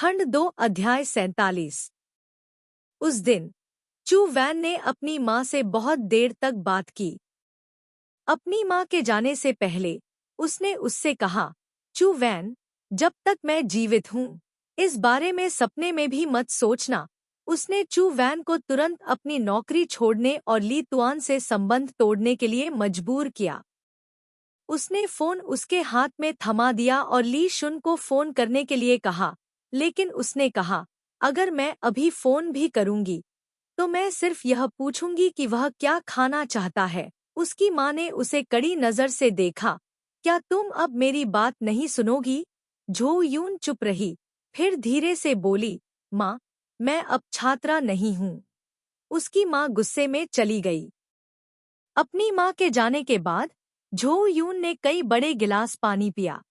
खंड 2 अध्याय 47। उस दिन चू वैन ने अपनी माँ से बहुत देर तक बात की। अपनी माँ के जाने से पहले उसने उससे कहा, चू वैन, जब तक मैं जीवित हूँ इस बारे में सपने में भी मत सोचना। उसने चू वैन को तुरंत अपनी नौकरी छोड़ने और ली तुआन से संबंध तोड़ने के लिए मजबूर किया। उसने फोन उसके हाथ में थमा दिया और ली शुन को फोन करने के लिए कहा, लेकिन उसने कहा, अगर मैं अभी फोन भी करूंगी तो मैं सिर्फ यह पूछूंगी कि वह क्या खाना चाहता है। उसकी माँ ने उसे कड़ी नजर से देखा। क्या तुम अब मेरी बात नहीं सुनोगी? झो यून चुप रही, फिर धीरे से बोली, माँ, मैं अब छात्रा नहीं हूँ। उसकी माँ गुस्से में चली गई। अपनी माँ के जाने के बाद झो यून ने कई बड़े गिलास पानी पिया।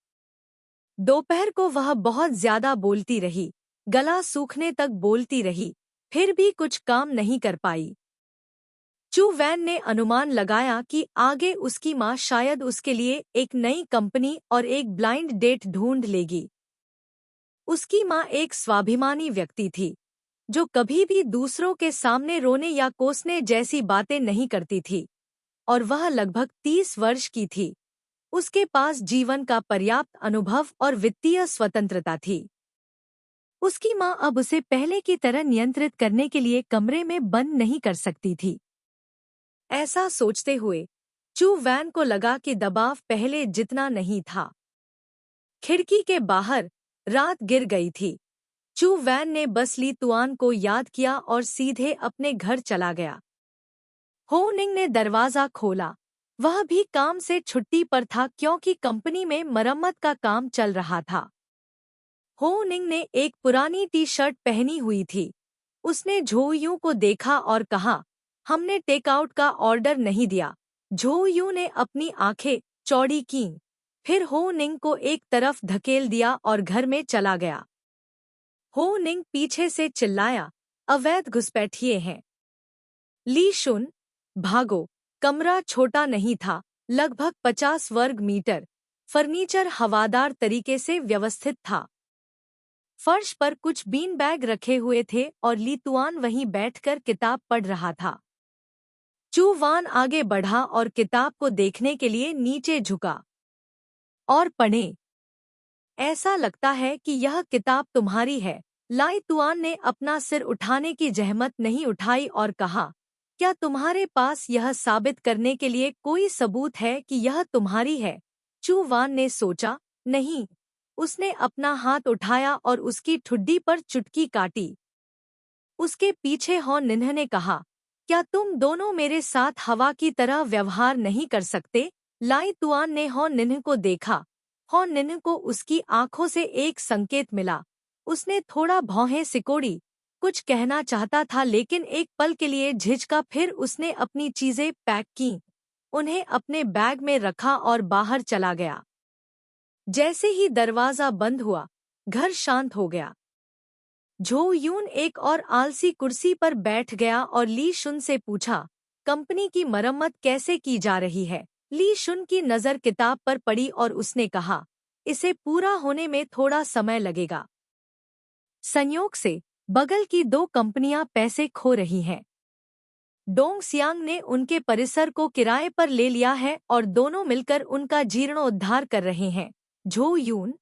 दोपहर को वह बहुत ज्यादा बोलती रही, गला सूखने तक बोलती रही, फिर भी कुछ काम नहीं कर पाई। चू वैन ने अनुमान लगाया कि आगे उसकी माँ शायद उसके लिए एक नई कंपनी और एक ब्लाइंड डेट ढूंढ लेगी। उसकी माँ एक स्वाभिमानी व्यक्ति थी जो कभी भी दूसरों के सामने रोने या कोसने जैसी बातें नहीं करती थी, और वह लगभग 30 वर्ष की थी। उसके पास जीवन का पर्याप्त अनुभव और वित्तीय स्वतंत्रता थी। उसकी माँ अब उसे पहले की तरह नियंत्रित करने के लिए कमरे में बंद नहीं कर सकती थी। ऐसा सोचते हुए चू वैन को लगा कि दबाव पहले जितना नहीं था। खिड़की के बाहर रात गिर गई थी। चू वैन ने बस ली तुआन को याद किया और सीधे अपने घर चला गया। हो निंग ने दरवाजा खोला। वह भी काम से छुट्टी पर था क्योंकि कंपनी में मरम्मत का काम चल रहा था। हो निंग ने एक पुरानी टी शर्ट पहनी हुई थी। उसने झो यू को देखा और कहा, हमने टेकआउट का ऑर्डर नहीं दिया। झो यू ने अपनी आंखें चौड़ी कीं, फिर हो निंग को एक तरफ धकेल दिया और घर में चला गया। हो निंग पीछे से चिल्लाया, अवैध घुसपैठिए हैं। ली शुन, भागो। कमरा छोटा नहीं था, लगभग 50 वर्ग मीटर। फर्नीचर हवादार तरीके से व्यवस्थित था। फर्श पर कुछ बीन बैग रखे हुए थे और ली तुआन वहीं बैठकर किताब पढ़ रहा था। चू वान आगे बढ़ा और किताब को देखने के लिए नीचे झुका। और पढ़ें। ऐसा लगता है कि यह किताब तुम्हारी है। लाई तुआन ने अपना सिर उठाने की जहमत नहीं उठाई और कहा, क्या तुम्हारे पास यह साबित करने के लिए कोई सबूत है कि यह तुम्हारी है? चू वान ने सोचा, नहीं। उसने अपना हाथ उठाया और उसकी ठुड्डी पर चुटकी काटी। उसके पीछे हो निन्ह ने कहा, क्या तुम दोनों मेरे साथ हवा की तरह व्यवहार नहीं कर सकते? लाई तुआन ने हो निन्ह को देखा। हो निन्ह को उसकी आंखों से एक संकेत मिला। उसने थोड़ा भौहें सिकोड़ी, कुछ कहना चाहता था लेकिन एक पल के लिए झिझका। फिर उसने अपनी चीजें पैक कीं, उन्हें अपने बैग में रखा और बाहर चला गया। जैसे ही दरवाजा बंद हुआ, घर शांत हो गया। झो यून एक और आलसी कुर्सी पर बैठ गया और ली शुन से पूछा, कंपनी की मरम्मत कैसे की जा रही है? ली शुन की नज़र किताब पर पड़ी और उसने कहा, इसे पूरा होने में थोड़ा समय लगेगा। संयोग से बगल की 2 कंपनियां पैसे खो रही हैं। डोंग सियांग ने उनके परिसर को किराए पर ले लिया है और दोनों मिलकर उनका जीर्णोद्धार कर रहे हैं। झो यून,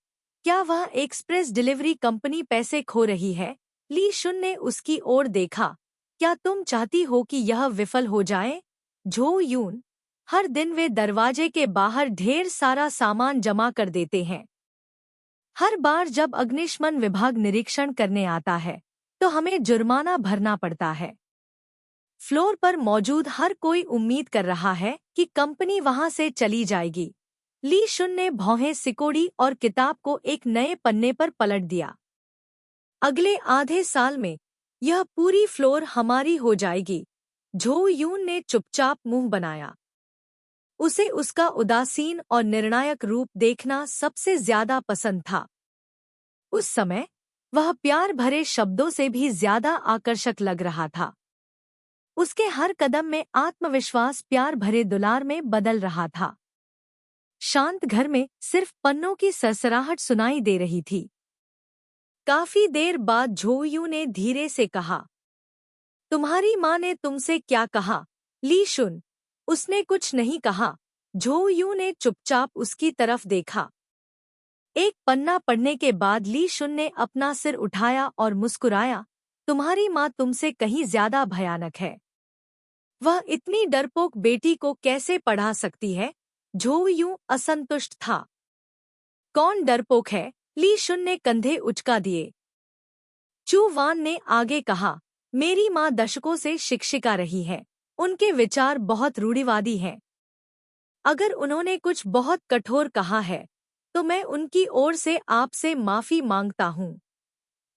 क्या वह एक्सप्रेस डिलीवरी कंपनी पैसे खो रही है? ली शुन ने उसकी ओर देखा। क्या तुम चाहती हो कि यह विफल हो जाए? झो यून, हर दिन वे दरवाजे के बाहर ढेर सारा सामान जमा कर देते हैं। हर बार जब अग्निशमन विभाग निरीक्षण करने आता है तो हमें जुर्माना भरना पड़ता है। फ्लोर पर मौजूद हर कोई उम्मीद कर रहा है कि कंपनी वहां से चली जाएगी। ली शुन ने भौहें सिकोड़ी और किताब को एक नए पन्ने पर पलट दिया। अगले आधे साल में यह पूरी फ्लोर हमारी हो जाएगी। झो यून ने चुपचाप मुंह बनाया। उसे उसका उदासीन और निर्णायक रूप देखना सबसे ज्यादा पसंद था। उस समय वह प्यार भरे शब्दों से भी ज्यादा आकर्षक लग रहा था। उसके हर कदम में आत्मविश्वास प्यार भरे दुलार में बदल रहा था। शांत घर में सिर्फ पन्नों की सरसराहट सुनाई दे रही थी। काफी देर बाद झोयू ने धीरे से कहा, तुम्हारी माँ ने तुमसे क्या कहा? ली शुन, उसने कुछ नहीं कहा। झोयू ने चुपचाप उसकी तरफ देखा। एक पन्ना पढ़ने के बाद ली शुन ने अपना सिर उठाया और मुस्कुराया, तुम्हारी माँ तुमसे कहीं ज्यादा भयानक है। वह इतनी डरपोक बेटी को कैसे पढ़ा सकती है? झोयू असंतुष्ट था। कौन डरपोक है? ली शुन ने कंधे उचका दिए। चू वान ने आगे कहा, मेरी माँ दशकों से शिक्षिका रही है। उनके विचार बहुत रूढ़िवादी हैं। अगर उन्होंने कुछ बहुत कठोर कहा है तो मैं उनकी ओर से आपसे माफी मांगता हूँ।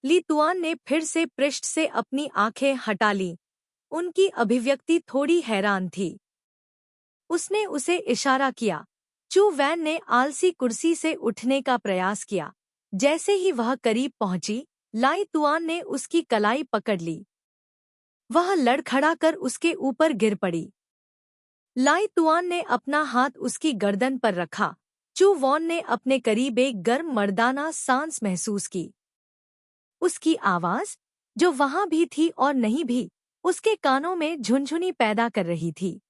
ली तुआन ने फिर से पृष्ठ से अपनी आंखें हटा ली। उनकी अभिव्यक्ति थोड़ी हैरान थी। उसने उसे इशारा किया। चू वैन ने आलसी कुर्सी से उठने का प्रयास किया। जैसे ही वह करीब पहुंची, लाई तुआन ने उसकी कलाई पकड़ ली। वह लड़खड़ाकर उसके ऊपर गिर पड़ी। लाई तुआन ने अपना हाथ उसकी गर्दन पर रखा। चू वॉन ने अपने करीब एक गर्म मर्दाना सांस महसूस की। उसकी आवाज, जो वहां भी थी और नहीं भी, उसके कानों में झुनझुनी पैदा कर रही थी।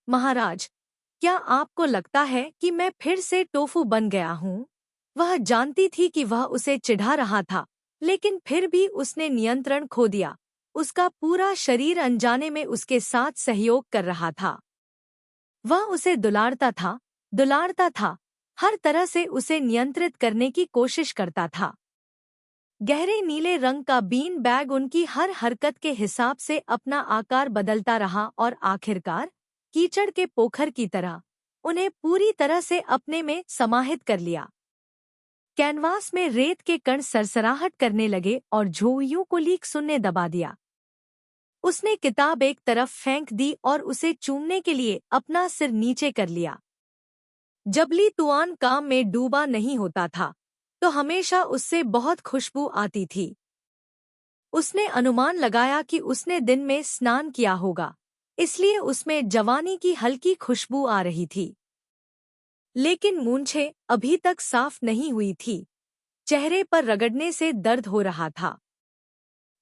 महाराज, क्या आपको लगता है कि मैं फिर से टोफू बन गया हूँ? वह जानती थी कि वह उसे चिढ़ा रहा था, लेकिन फिर भी उसने नियंत्रण खो दिया। उसका पूरा शरीर अनजाने में उसके साथ सहयोग कर रहा था। वह उसे दुलारता था, हर तरह से उसे नियंत्रित करने की कोशिश करता था। गहरे नीले रंग का बीन बैग उनकी हर हरकत के हिसाब से अपना आकार बदलता रहा और आखिरकार कीचड़ के पोखर की तरह उन्हें पूरी तरह से अपने में समाहित कर लिया। कैनवास में रेत के कण सरसराहट करने लगे और झोयू को लीक सुनने दबा दिया। उसने किताब एक तरफ फेंक दी और उसे चूमने के लिए अपना सिर नीचे कर लिया। जब ली तुआन काम में डूबा नहीं होता था तो हमेशा उससे बहुत खुशबू आती थी। उसने अनुमान लगाया कि उसने दिन में स्नान किया होगा, इसलिए उसमें जवानी की हल्की खुशबू आ रही थी। लेकिन मूंछें अभी तक साफ नहीं हुई थी। चेहरे पर रगड़ने से दर्द हो रहा था।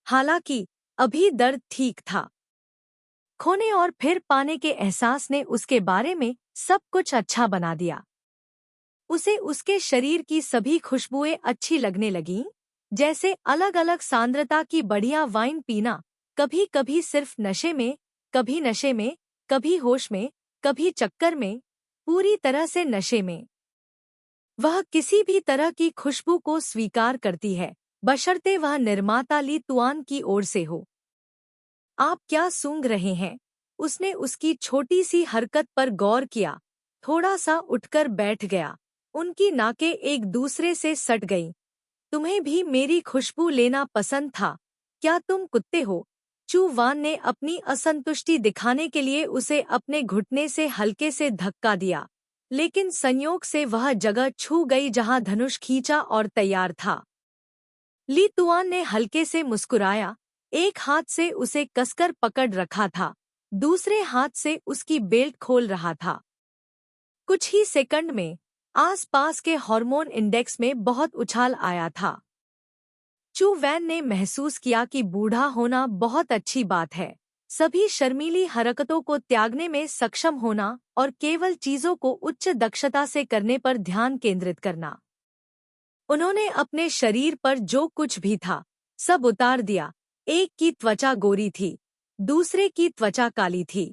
हालांकि अभी दर्द ठीक था। खोने और फिर पाने के एहसास ने उसके बारे में सब कुछ अच्छा बना दिया। उसे उसके शरीर की सभी खुशबुएं अच्छी लगने लगीं, जैसे अलग अलग सांद्रता की बढ़िया वाइन पीना, कभी कभी सिर्फ नशे में, कभी नशे में, कभी होश में, कभी चक्कर में, पूरी तरह से नशे में। वह किसी भी तरह की खुशबू को स्वीकार करती है, बशर्ते वह निर्माता ली तुआन की ओर से हो। आप क्या सूंघ रहे हैं? उसने उसकी छोटी सी हरकत पर गौर किया, थोड़ा सा उठकर बैठ गया। उनकी नाकें एक दूसरे से सट गईं। तुम्हें भी मेरी खुशबू लेना पसंद था? क्या तुम कुत्ते हो? चू वान ने अपनी असंतुष्टि दिखाने के लिए उसे अपने घुटने से हल्के से धक्का दिया, लेकिन संयोग से वह जगह छू गई जहां धनुष खींचा और तैयार था। ली तुआन ने हल्के से मुस्कुराया, एक हाथ से उसे कसकर पकड़ रखा था, दूसरे हाथ से उसकी बेल्ट खोल रहा था। कुछ ही सेकंड में आसपास के हार्मोन इंडेक्स में बहुत उछाल आया था। चू वैन ने महसूस किया कि बूढ़ा होना बहुत अच्छी बात है। सभी शर्मीली हरकतों को त्यागने में सक्षम होना और केवल चीजों को उच्च दक्षता से करने पर ध्यान केंद्रित करना। उन्होंने अपने शरीर पर जो कुछ भी था सब उतार दिया। एक की त्वचा गोरी थी, दूसरे की त्वचा काली थी।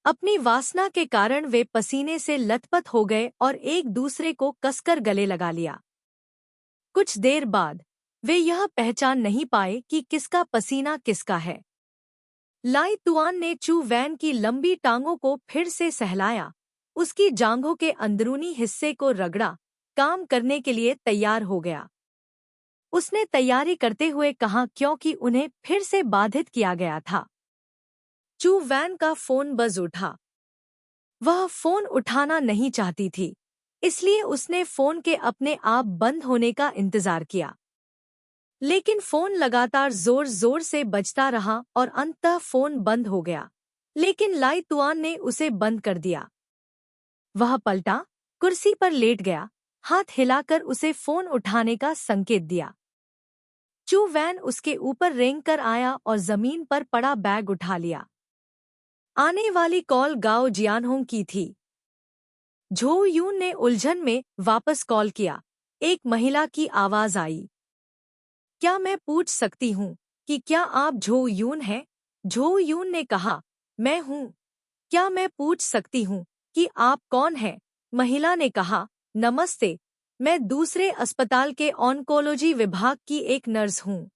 अपनी वासना के कारण वे पसीने से लथपथ हो गए और एक दूसरे को कसकर गले लगा लिया। कुछ देर बाद वे यह पहचान नहीं पाए कि किसका पसीना किसका है। लाई तुआन ने चू वैन की लंबी टांगों को फिर से सहलाया, उसकी जांघों के अंदरूनी हिस्से को रगड़ा, काम करने के लिए तैयार हो गया। उसने तैयारी करते हुए कहा क्योंकि उन्हें फिर से बाधित किया गया था। चू वैन का फोन बज उठा। वह फोन उठाना नहीं चाहती थी, इसलिए उसने फोन के अपने आप बंद होने का इंतजार किया। लेकिन फोन लगातार जोर जोर से बजता रहा और अंततः फोन बंद हो गया, लेकिन लाई तुआन ने उसे बंद कर दिया। वह पलटा, कुर्सी पर लेट गया, हाथ हिलाकर उसे फोन उठाने का संकेत दिया। चू वैन उसके ऊपर रेंग कर आया और जमीन पर पड़ा बैग उठा लिया। आने वाली कॉल गाओ जियानहोंग की थी। झो यून ने उलझन में वापस कॉल किया। एक महिला की आवाज आई। क्या मैं पूछ सकती हूँ कि क्या आप झो यून हैं? झो यून ने कहा, मैं हूँ। क्या मैं पूछ सकती हूँ कि आप कौन हैं? महिला ने कहा, नमस्ते, मैं दूसरे अस्पताल के ऑन्कोलॉजी विभाग की एक नर्स हूँ।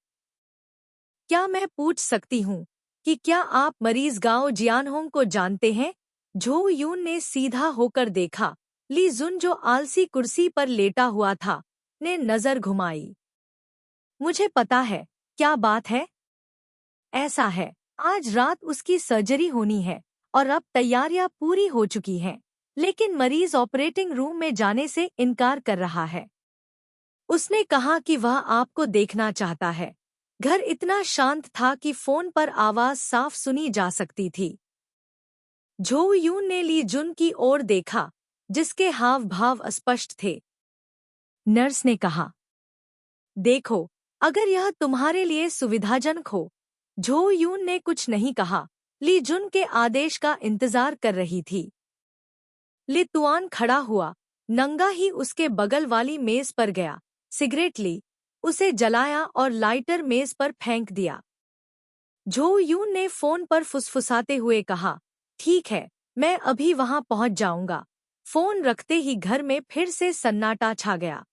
क्या मैं पूछ सकती हूँ कि क्या आप मरीज गाओ जियानहोंग को जानते हैं? झो यून ने सीधा होकर देखा। ली जुन जो आलसी कुर्सी पर लेटा हुआ था, ने नजर घुमाई। मुझे पता है, क्या बात है? ऐसा है, आज रात उसकी सर्जरी होनी है और अब तैयारियां पूरी हो चुकी हैं, लेकिन मरीज ऑपरेटिंग रूम में जाने से इनकार कर रहा है। उसने कहा कि वह आपको देखना चाहता है। घर इतना शांत था कि फोन पर आवाज साफ सुनी जा सकती थी। झो यून ने ली जुन की ओर देखा, जिसके हाव भाव अस्पष्ट थे। नर्स ने कहा, देखो, अगर यह तुम्हारे लिए सुविधाजनक हो। झो यून ने कुछ नहीं कहा। ली जुन के आदेश का इंतजार कर रही थी। ली तुआन खड़ा हुआ, नंगा ही उसके बगल वाली मेज पर गया, सिगरेट ली, उसे जलाया और लाइटर मेज पर फेंक दिया। झो यून ने फोन पर फुसफुसाते हुए कहा, ठीक है, मैं अभी वहां पहुंच जाऊंगा। फोन रखते ही घर में फिर से सन्नाटा छा गया।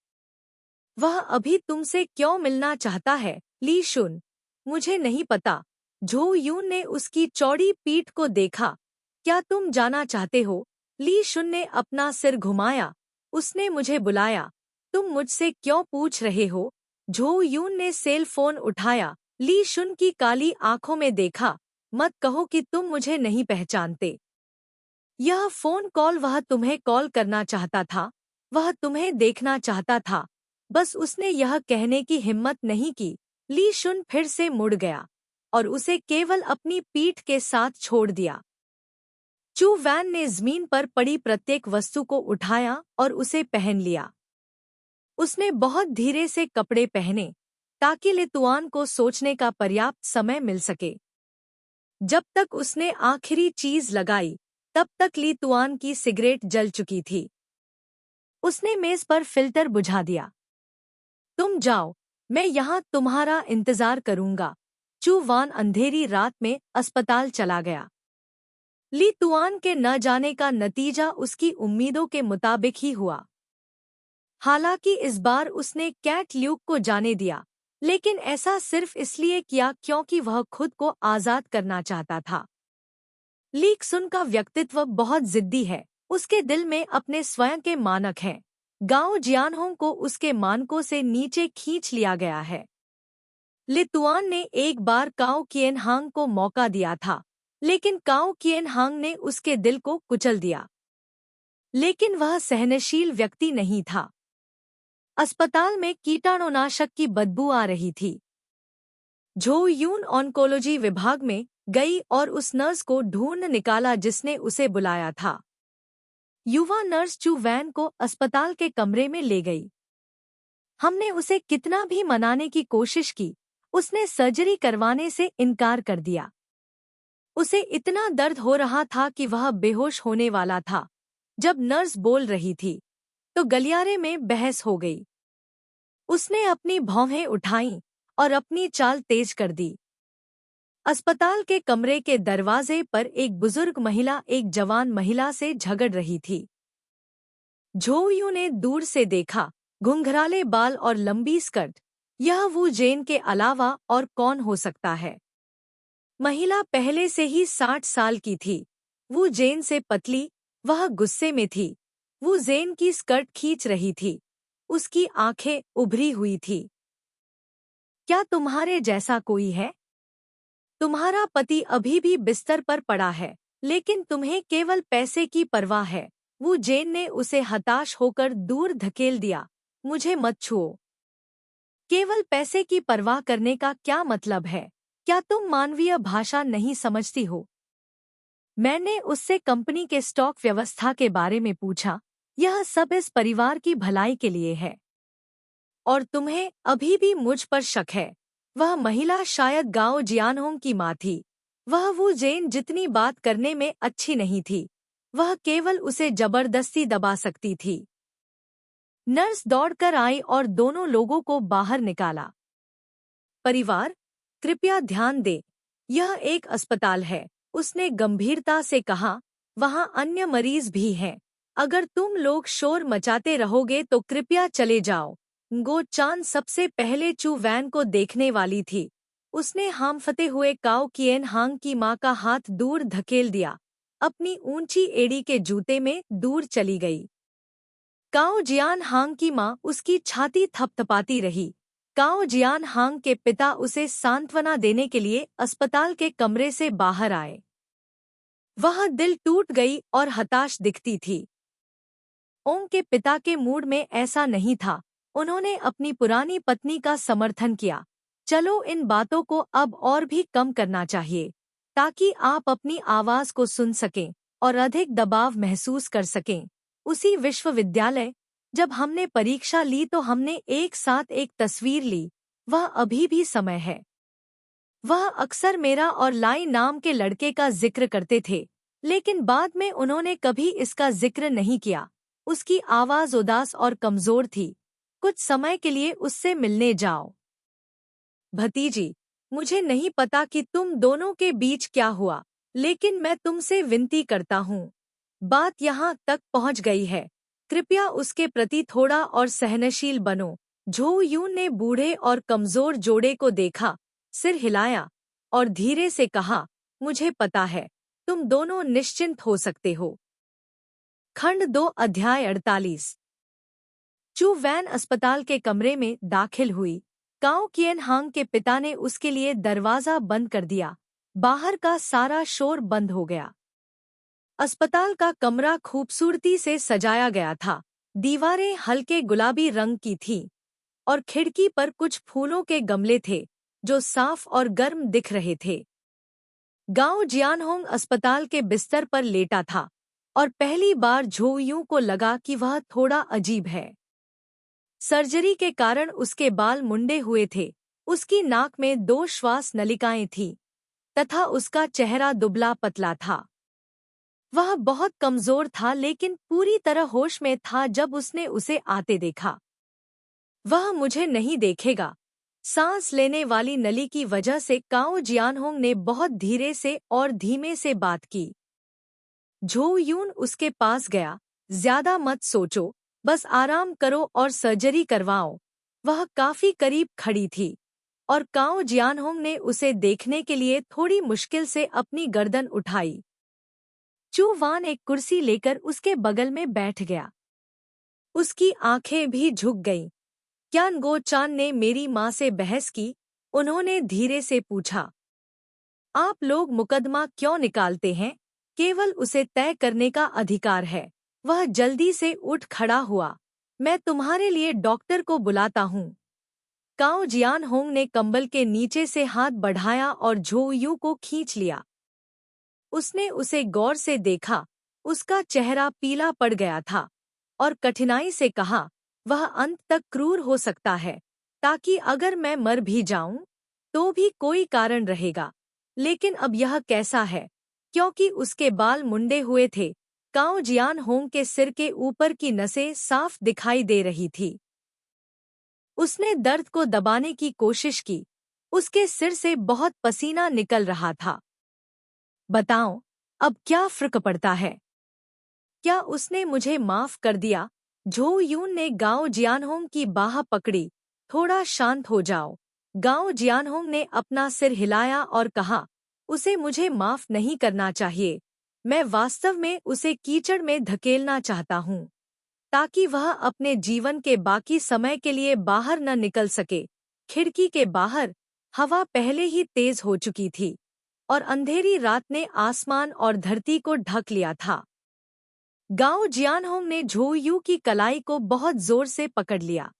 वह अभी तुमसे क्यों मिलना चाहता है, ली शुन? मुझे नहीं पता। झो यून ने उसकी चौड़ी पीठ को देखा। क्या तुम जाना चाहते हो? ली शुन ने अपना सिर घुमाया। उसने मुझे बुलाया। तुम मुझसे क्यों पूछ रहे हो? झो यून ने सेल फोन उठाया। ली शुन की काली आंखों में देखा। मत कहो कि तुम मुझे नहीं पहचानते। यह फोन कॉल वह तुम्हें कॉल करना चाहता था। वह तुम्हें देखना चाहता था। बस उसने यह कहने की हिम्मत नहीं की। ली शुन फिर से मुड़ गया और उसे केवल अपनी पीठ के साथ छोड़ दिया। चू वैन ने जमीन पर पड़ी प्रत्येक वस्तु को उठाया और उसे पहन लिया। उसने बहुत धीरे से कपड़े पहने ताकि लितुआन को सोचने का पर्याप्त समय मिल सके। जब तक उसने आखिरी चीज लगाई, तब तक लितुआन की सिगरेट जल चुकी थी। उसने मेज पर फिल्टर बुझा दिया। तुम जाओ, मैं यहाँ तुम्हारा इंतजार करूंगा। चू वान अंधेरी रात में अस्पताल चला गया। ली तुआन के न जाने का नतीजा उसकी उम्मीदों के मुताबिक ही हुआ। हालांकि इस बार उसने कैट ल्यूक को जाने दिया, लेकिन ऐसा सिर्फ इसलिए किया क्योंकि वह खुद को आजाद करना चाहता था। लीक सुन का व्यक्तित्व बहुत जिद्दी है। उसके दिल में अपने स्वयं के मानक हैं। गाओ जियानहोंग को उसके मानकों से नीचे खींच लिया गया है। लितुआन ने एक बार काओ किएनहांग को मौका दिया था, लेकिन काओ किएनहांग ने उसके दिल को कुचल दिया। लेकिन वह सहनशील व्यक्ति नहीं था। अस्पताल में कीटाणुनाशक की बदबू आ रही थी। झो यून ऑन्कोलॉजी विभाग में गई और उस नर्स को ढूंढ निकाला जिसने उसे बुलाया था। युवा नर्स चू वैन को अस्पताल के कमरे में ले गई। हमने उसे कितना भी मनाने की कोशिश की, उसने सर्जरी करवाने से इनकार कर दिया। उसे इतना दर्द हो रहा था कि वह बेहोश होने वाला था। जब नर्स बोल रही थी, तो गलियारे में बहस हो गई। उसने अपनी भौहें उठाईं और अपनी चाल तेज कर दी। अस्पताल के कमरे के दरवाजे पर एक बुजुर्ग महिला एक जवान महिला से झगड़ रही थी। झो यू ने दूर से देखा, घुंघराले बाल और लंबी स्कर्ट। यह वू जेन के अलावा और कौन हो सकता है? महिला पहले से ही 60 साल की थी। वू जेन से पतली, वह गुस्से में थी। वू जेन की स्कर्ट खींच रही थी। उसकी आंखें उभरी हुई थी। क्या तुम्हारे जैसा कोई है? तुम्हारा पति अभी भी बिस्तर पर पड़ा है, लेकिन तुम्हें केवल पैसे की परवाह है। वो जेन ने उसे हताश होकर दूर धकेल दिया। मुझे मत छुओ। केवल पैसे की परवाह करने का क्या मतलब है? क्या तुम मानवीय भाषा नहीं समझती हो? मैंने उससे कंपनी के स्टॉक व्यवस्था के बारे में पूछा। यह सब इस परिवार की भलाई के लिए है। और तुम्हें अभी भी मुझ पर शक है। वह महिला शायद गाओ जियानहोंग की माँ थी। वह वू जेन जितनी बात करने में अच्छी नहीं थी, वह केवल उसे जबरदस्ती दबा सकती थी। नर्स दौड़कर आई और दोनों लोगों को बाहर निकाला। परिवार, कृपया ध्यान दे, यह एक अस्पताल है, उसने गंभीरता से कहा। वहाँ अन्य मरीज भी हैं। अगर तुम लोग शोर मचाते रहोगे तो कृपया चले जाओ। गो चान सबसे पहले चू वैन को देखने वाली थी। उसने हांफते हुए काओ किएन हांग की माँ का हाथ दूर धकेल दिया, अपनी ऊंची एड़ी के जूते में दूर चली गई। काओ जियान हांग की माँ उसकी छाती थपथपाती रही। काओ जियान हांग के पिता उसे सांत्वना देने के लिए अस्पताल के कमरे से बाहर आए। वह दिल टूट गई और हताश दिखती थी। ओंग के पिता के मूड में ऐसा नहीं था। उन्होंने अपनी पुरानी पत्नी का समर्थन किया। चलो इन बातों को अब और भी कम करना चाहिए, ताकि आप अपनी आवाज को सुन सकें और अधिक दबाव महसूस कर सकें। उसी विश्वविद्यालय, जब हमने परीक्षा ली तो हमने एक साथ एक तस्वीर ली। वह अभी भी समय है। वह अक्सर मेरा और लाई नाम के लड़के का जिक्र करते थे, लेकिन बाद में उन्होंने कभी इसका जिक्र नहीं किया। उसकी आवाज उदास और कमजोर थी। कुछ समय के लिए उससे मिलने जाओ। भतीजी, मुझे नहीं पता कि तुम दोनों के बीच क्या हुआ, लेकिन मैं तुमसे विनती करता हूँ। बात यहाँ तक पहुँच गई है, कृपया उसके प्रति थोड़ा और सहनशील बनो। झो यून ने बूढ़े और कमजोर जोड़े को देखा, सिर हिलाया और धीरे से कहा, मुझे पता है, तुम दोनों निश्चिंत हो सकते हो। खंड 2 अध्याय 48। चू वैन अस्पताल के कमरे में दाखिल हुई। काओ किएन हांग के पिता ने उसके लिए दरवाजा बंद कर दिया। बाहर का सारा शोर बंद हो गया। अस्पताल का कमरा खूबसूरती से सजाया गया था। दीवारें हल्के गुलाबी रंग की थीं और खिड़की पर कुछ फूलों के गमले थे, जो साफ और गर्म दिख रहे थे। गाओ जियानहोंग अस्पताल के बिस्तर पर लेटा था और पहली बार झो यूं को लगा कि वह थोड़ा अजीब है। सर्जरी के कारण उसके बाल मुंडे हुए थे, उसकी नाक में 2 श्वास नलिकाएं थीं, तथा उसका चेहरा दुबला पतला था। वह बहुत कमजोर था, लेकिन पूरी तरह होश में था जब उसने उसे आते देखा। वह मुझे नहीं देखेगा। सांस लेने वाली नली की वजह से काओ जियानहोंग ने बहुत धीरे से और धीमे से बात की। झो यून उसके पास गया। ज्यादा मत सोचो, बस आराम करो और सर्जरी करवाओ। वह काफी करीब खड़ी थी और काओ जियानहोंग ने उसे देखने के लिए थोड़ी मुश्किल से अपनी गर्दन उठाई। चू वान एक कुर्सी लेकर उसके बगल में बैठ गया। उसकी आंखें भी झुक गईं। क्या गो चान ने मेरी माँ से बहस की? उन्होंने धीरे से पूछा। आप लोग मुकदमा क्यों निकालते हैं? केवल उसे तय करने का अधिकार है। वह जल्दी से उठ खड़ा हुआ। मैं तुम्हारे लिए डॉक्टर को बुलाता हूँ। काओ जियानहोंग ने कंबल के नीचे से हाथ बढ़ाया और झो यू को खींच लिया। उसने उसे गौर से देखा। उसका चेहरा पीला पड़ गया था और कठिनाई से कहा, वह अंत तक क्रूर हो सकता है, ताकि अगर मैं मर भी जाऊं तो भी कोई कारण रहेगा। लेकिन अब यह कैसा है? क्योंकि उसके बाल मुंडे हुए थे, काओ जियानहोंग के सिर के ऊपर की नसें साफ दिखाई दे रही थी। उसने दर्द को दबाने की कोशिश की। उसके सिर से बहुत पसीना निकल रहा था। बताओ, अब क्या फर्क पड़ता है? क्या उसने मुझे माफ कर दिया? झो यून ने गाओ जियानहोंग की बाह पकड़ी। थोड़ा शांत हो जाओ। गाओ जियानहोंग ने अपना सिर हिलाया और कहा, उसे मुझे माफ नहीं करना चाहिए। मैं वास्तव में उसे कीचड़ में धकेलना चाहता हूँ, ताकि वह अपने जीवन के बाकी समय के लिए बाहर न निकल सके। खिड़की के बाहर हवा पहले ही तेज हो चुकी थी और अंधेरी रात ने आसमान और धरती को ढक लिया था। गाओ जियानहोंग ने झो यू की कलाई को बहुत जोर से पकड़ लिया।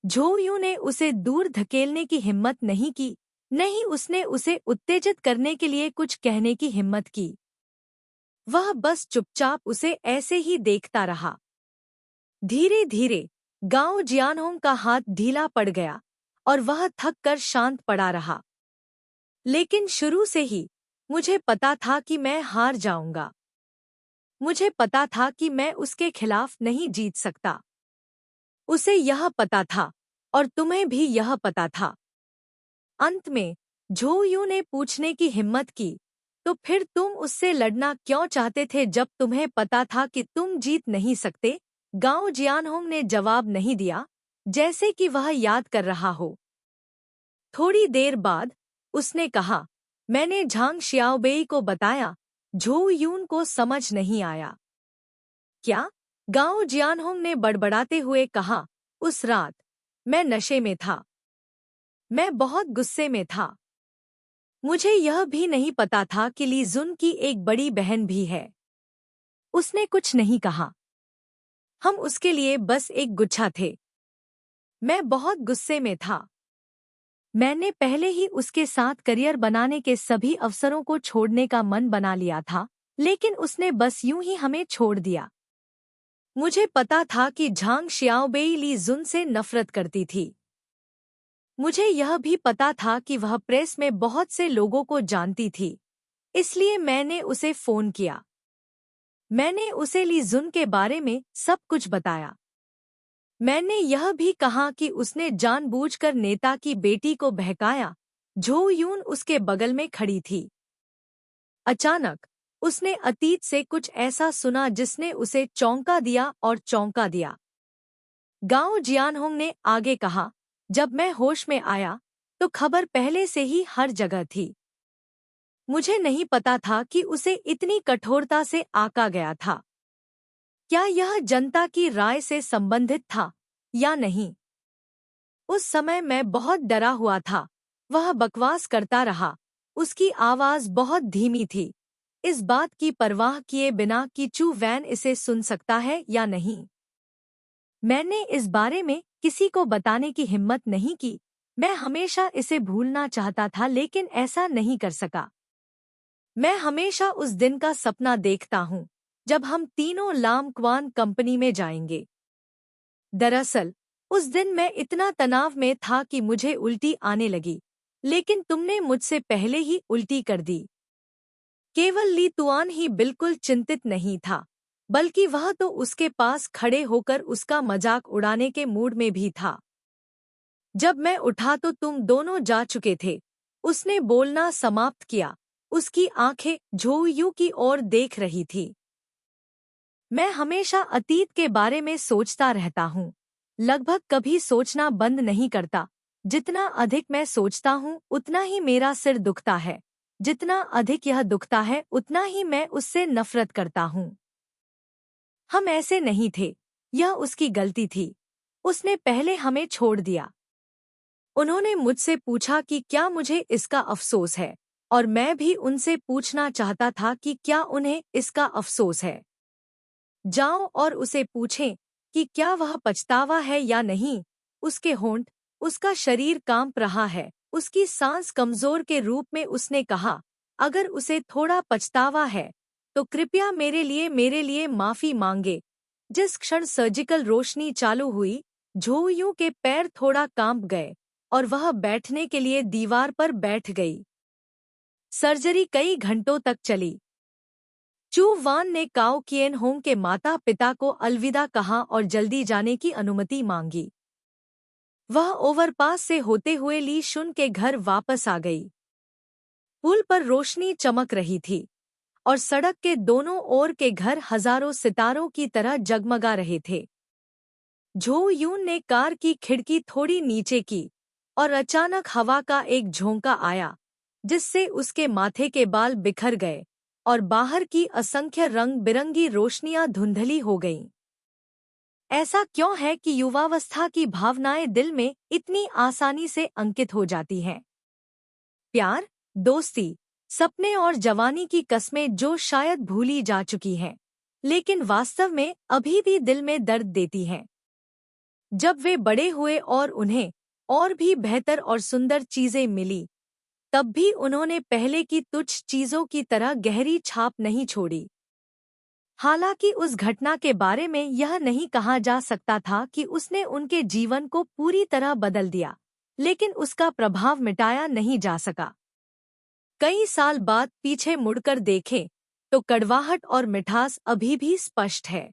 झो यू ने उसे दूर धकेलने की हिम्मत नहीं की, नहीं उसने उसे उत्तेजित करने के लिए कुछ कहने की हिम्मत की। वह बस चुपचाप उसे ऐसे ही देखता रहा। धीरे धीरे गांव जियानहोंग का हाथ ढीला पड़ गया और वह थक कर शांत पड़ा रहा। लेकिन शुरू से ही मुझे पता था कि मैं हार जाऊंगा। मुझे पता था कि मैं उसके खिलाफ नहीं जीत सकता। उसे यह पता था और तुम्हें भी यह पता था। अंत में झो यू ने पूछने की हिम्मत की, तो फिर तुम उससे लड़ना क्यों चाहते थे जब तुम्हें पता था कि तुम जीत नहीं सकते? गांव जियानहोंग ने जवाब नहीं दिया, जैसे कि वह याद कर रहा हो। थोड़ी देर बाद उसने कहा, मैंने झांग शियाओबेई को बताया। झो यून को समझ नहीं आया। क्या? गांव जियानहोंग ने बड़बड़ाते हुए कहा, उस रात मैं नशे में था। मैं बहुत गुस्से में था। मुझे यह भी नहीं पता था कि ली जुन की एक बड़ी बहन भी है। उसने कुछ नहीं कहा। हम उसके लिए बस एक गुच्छा थे। मैं बहुत गुस्से में था। मैंने पहले ही उसके साथ करियर बनाने के सभी अवसरों को छोड़ने का मन बना लिया था, लेकिन उसने बस यूं ही हमें छोड़ दिया। मुझे पता था कि झांग शियाओबेई ली जुन से नफरत करती थी। मुझे यह भी पता था कि वह प्रेस में बहुत से लोगों को जानती थी, इसलिए मैंने उसे फोन किया। मैंने उसे ली जुन के बारे में सब कुछ बताया। मैंने यह भी कहा कि उसने जानबूझकर नेता की बेटी को बहकाया। झो यून उसके बगल में खड़ी थी। अचानक उसने अतीत से कुछ ऐसा सुना जिसने उसे चौंका दिया और चौंका दिया। गांव जियानहोंग ने आगे कहा, जब मैं होश में आया तो खबर पहले से ही हर जगह थी। मुझे नहीं पता था कि उसे इतनी कठोरता से आका गया था। क्या यह जनता की राय से संबंधित था या नहीं? उस समय मैं बहुत डरा हुआ था। वह बकवास करता रहा। उसकी आवाज बहुत धीमी थी, इस बात की परवाह किए बिना कि चू वैन इसे सुन सकता है या नहीं। मैंने इस बारे में किसी को बताने की हिम्मत नहीं की। मैं हमेशा इसे भूलना चाहता था, लेकिन ऐसा नहीं कर सका। मैं हमेशा उस दिन का सपना देखता हूँ जब हम तीनों लाम क्वान कंपनी में जाएंगे। दरअसल उस दिन मैं इतना तनाव में था कि मुझे उल्टी आने लगी, लेकिन तुमने मुझसे पहले ही उल्टी कर दी। केवल ली तुआन ही बिल्कुल चिंतित नहीं था, बल्कि वह तो उसके पास खड़े होकर उसका मजाक उड़ाने के मूड में भी था। जब मैं उठा तो तुम दोनों जा चुके थे। उसने बोलना समाप्त किया। उसकी आंखें झो यू की ओर देख रही थी। मैं हमेशा अतीत के बारे में सोचता रहता हूँ। लगभग कभी सोचना बंद नहीं करता। जितना अधिक मैं सोचता हूँ उतना ही मेरा सिर दुखता है। जितना अधिक यह दुखता है उतना ही मैं उससे नफरत करता हूँ। हम ऐसे नहीं थे। यह उसकी गलती थी। उसने पहले हमें छोड़ दिया। उन्होंने मुझसे पूछा कि क्या मुझे इसका अफसोस है, और मैं भी उनसे पूछना चाहता था कि क्या उन्हें इसका अफसोस है। जाओ और उसे पूछें कि क्या वह पछतावा है या नहीं। उसके होंठ, उसका शरीर कांप रहा है। उसकी सांस कमजोर के रूप में उसने कहा, अगर उसे थोड़ा पछतावा है तो कृपया मेरे लिए माफी मांगे। जिस क्षण सर्जिकल रोशनी चालू हुई, झो यू के पैर थोड़ा कांप गए और वह बैठने के लिए दीवार पर बैठ गई। सर्जरी कई घंटों तक चली। चू वान ने काओ किएन होंग के माता पिता को अलविदा कहा और जल्दी जाने की अनुमति मांगी। वह ओवरपास से होते हुए ली शुन के घर वापस आ गई। पुल पर रोशनी चमक रही थी और सड़क के दोनों ओर के घर हजारों सितारों की तरह जगमगा रहे थे। झो यून ने कार की खिड़की थोड़ी नीचे की और अचानक हवा का एक झोंका आया, जिससे उसके माथे के बाल बिखर गए और बाहर की असंख्य रंग बिरंगी रोशनियां धुंधली हो गईं। ऐसा क्यों है कि युवावस्था की भावनाएं दिल में इतनी आसानी से अंकित हो जाती हैं? प्यार, दोस्ती, सपने और जवानी की कस्में जो शायद भूली जा चुकी हैं, लेकिन वास्तव में अभी भी दिल में दर्द देती हैं। जब वे बड़े हुए और उन्हें और भी बेहतर और सुंदर चीजें मिली, तब भी उन्होंने पहले की तुच्छ चीजों की तरह गहरी छाप नहीं छोड़ी। हालांकि उस घटना के बारे में यह नहीं कहा जा सकता था कि उसने उनके जीवन को पूरी तरह बदल दिया, लेकिन उसका प्रभाव मिटाया नहीं जा सका। कई साल बाद पीछे मुड़कर देखें तो कड़वाहट और मिठास अभी भी स्पष्ट है।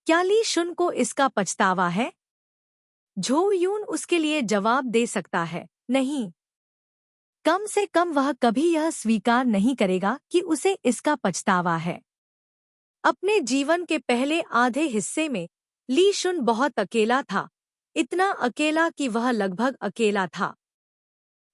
क्या ली शुन को इसका पछतावा है? झो यून उसके लिए जवाब दे सकता है, नहीं। कम से कम वह कभी यह स्वीकार नहीं करेगा कि उसे इसका पछतावा है। अपने जीवन के पहले आधे हिस्से में ली शुन बहुत अकेला था, इतना अकेला कि वह लगभग अकेला था।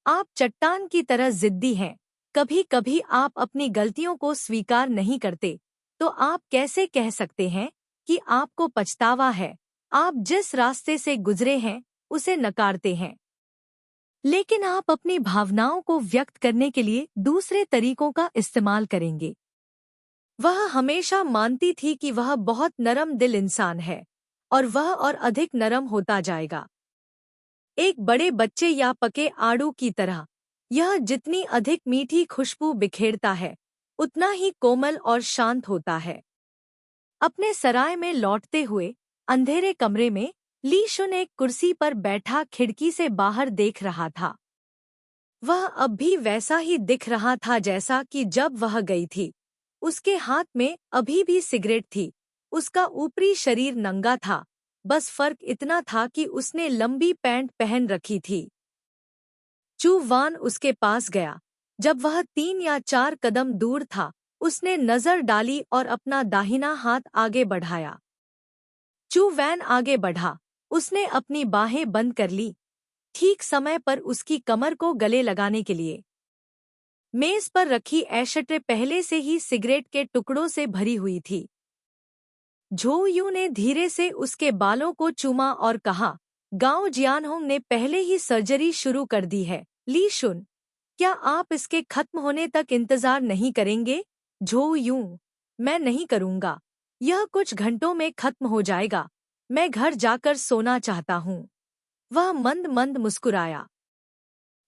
आप चट्टान की तरह जिद्दी हैं, कभी कभी आप अपनी गलतियों को स्वीकार नहीं करते, तो आप कैसे कह सकते हैं कि आपको पछतावा है? आप जिस रास्ते से गुजरे हैं उसे नकारते हैं, लेकिन आप अपनी भावनाओं को व्यक्त करने के लिए दूसरे तरीकों का इस्तेमाल करेंगे। वह हमेशा मानती थी कि वह बहुत नरम दिल इंसान है और वह और अधिक नरम होता जाएगा। एक बड़े बच्चे या पके आड़ू की तरह, यह जितनी अधिक मीठी खुशबू बिखेरता है उतना ही कोमल और शांत होता है। अपने सराय में लौटते हुए अंधेरे कमरे में ली शुन एक कुर्सी पर बैठा खिड़की से बाहर देख रहा था। वह अब भी वैसा ही दिख रहा था जैसा कि जब वह गई थी। उसके हाथ में अभी भी सिगरेट थी, उसका ऊपरी शरीर नंगा था, बस फर्क इतना था कि उसने लंबी पैंट पहन रखी थी। चू वान उसके पास गया। जब वह 3 या 4 कदम दूर था, उसने नजर डाली और अपना दाहिना हाथ आगे बढ़ाया। चू वैन आगे बढ़ा, उसने अपनी बाहें बंद कर ली, ठीक समय पर उसकी कमर को गले लगाने के लिए। मेज पर रखी एशट्रे पहले से ही सिगरेट के टुकड़ों से भरी हुई थी। झो यू ने धीरे से उसके बालों को चूमा और कहा, गांव जियानहोंग ने पहले ही सर्जरी शुरू कर दी है। ली शुन, क्या आप इसके खत्म होने तक इंतजार नहीं करेंगे? झो यू, मैं नहीं करूंगा, यह कुछ घंटों में खत्म हो जाएगा, मैं घर जाकर सोना चाहता हूँ। वह मंद मंद मुस्कुराया।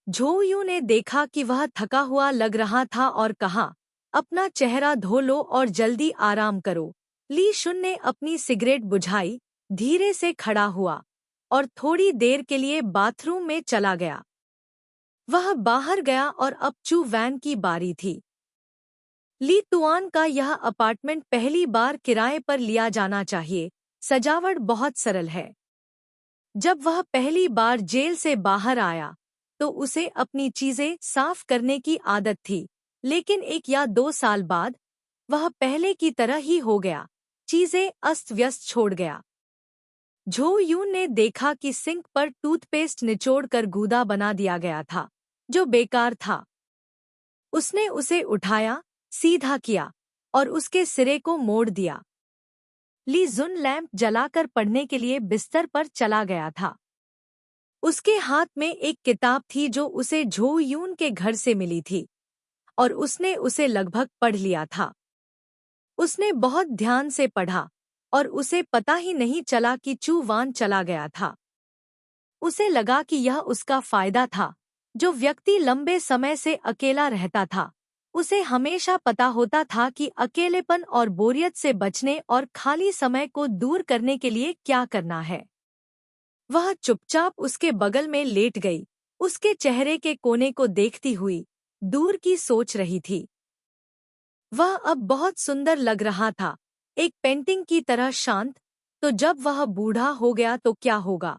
झो यू ने देखा कि वह थका हुआ लग रहा था और कहा, अपना चेहरा धो लो और जल्दी आराम करो। ली शुन ने अपनी सिगरेट बुझाई, धीरे से खड़ा हुआ और थोड़ी देर के लिए बाथरूम में चला गया। वह बाहर गया और अब चू वैन की बारी थी। ली तुआन का यह अपार्टमेंट पहली बार किराए पर लिया जाना चाहिए, सजावट बहुत सरल है। जब वह पहली बार जेल से बाहर आया तो उसे अपनी चीजें साफ करने की आदत थी, लेकिन 1 या 2 साल बाद वह पहले की तरह ही हो गया, चीजें अस्त व्यस्त छोड़ गया। झो यून ने देखा कि सिंक पर टूथपेस्ट निचोड़कर गूदा बना दिया गया था, जो बेकार था। उसने उसे उठाया, सीधा किया और उसके सिरे को मोड़ दिया। ली जुन लैंप जलाकर पढ़ने के लिए बिस्तर पर चला गया था। उसके हाथ में एक किताब थी जो उसे झो यून के घर से मिली थी और उसने उसे लगभग पढ़ लिया था। उसने बहुत ध्यान से पढ़ा और उसे पता ही नहीं चला कि चू वान चला गया था। उसे लगा कि यह उसका फायदा था। जो व्यक्ति लंबे समय से अकेला रहता था, उसे हमेशा पता होता था कि अकेलेपन और बोरियत से बचने और खाली समय को दूर करने के लिए क्या करना है। वह चुपचाप उसके बगल में लेट गई, उसके चेहरे के कोने को देखती हुई दूर की सोच रही थी। वह अब बहुत सुंदर लग रहा था, एक पेंटिंग की तरह शांत। तो जब वह बूढ़ा हो गया तो क्या होगा?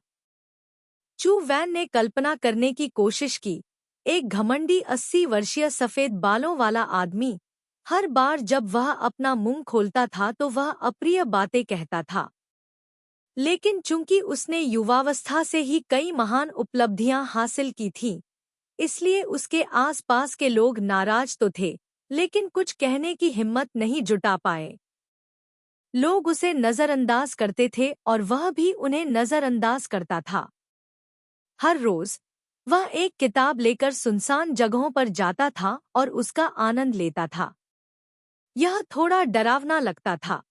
चू वैन ने कल्पना करने की कोशिश की। एक घमंडी 80 वर्षीय सफेद बालों वाला आदमी, हर बार जब वह अपना मुंह खोलता था तो वह अप्रिय बातें कहता था। लेकिन चूंकि उसने युवावस्था से ही कई महान उपलब्धियां हासिल की थीं, इसलिए उसके आसपास के लोग नाराज तो थे, लेकिन कुछ कहने की हिम्मत नहीं जुटा पाए। लोग उसे नजरअंदाज करते थे और वह भी उन्हें नजरअंदाज करता था। हर रोज वह एक किताब लेकर सुनसान जगहों पर जाता था और उसका आनंद लेता था। यह थोड़ा डरावना लगता था।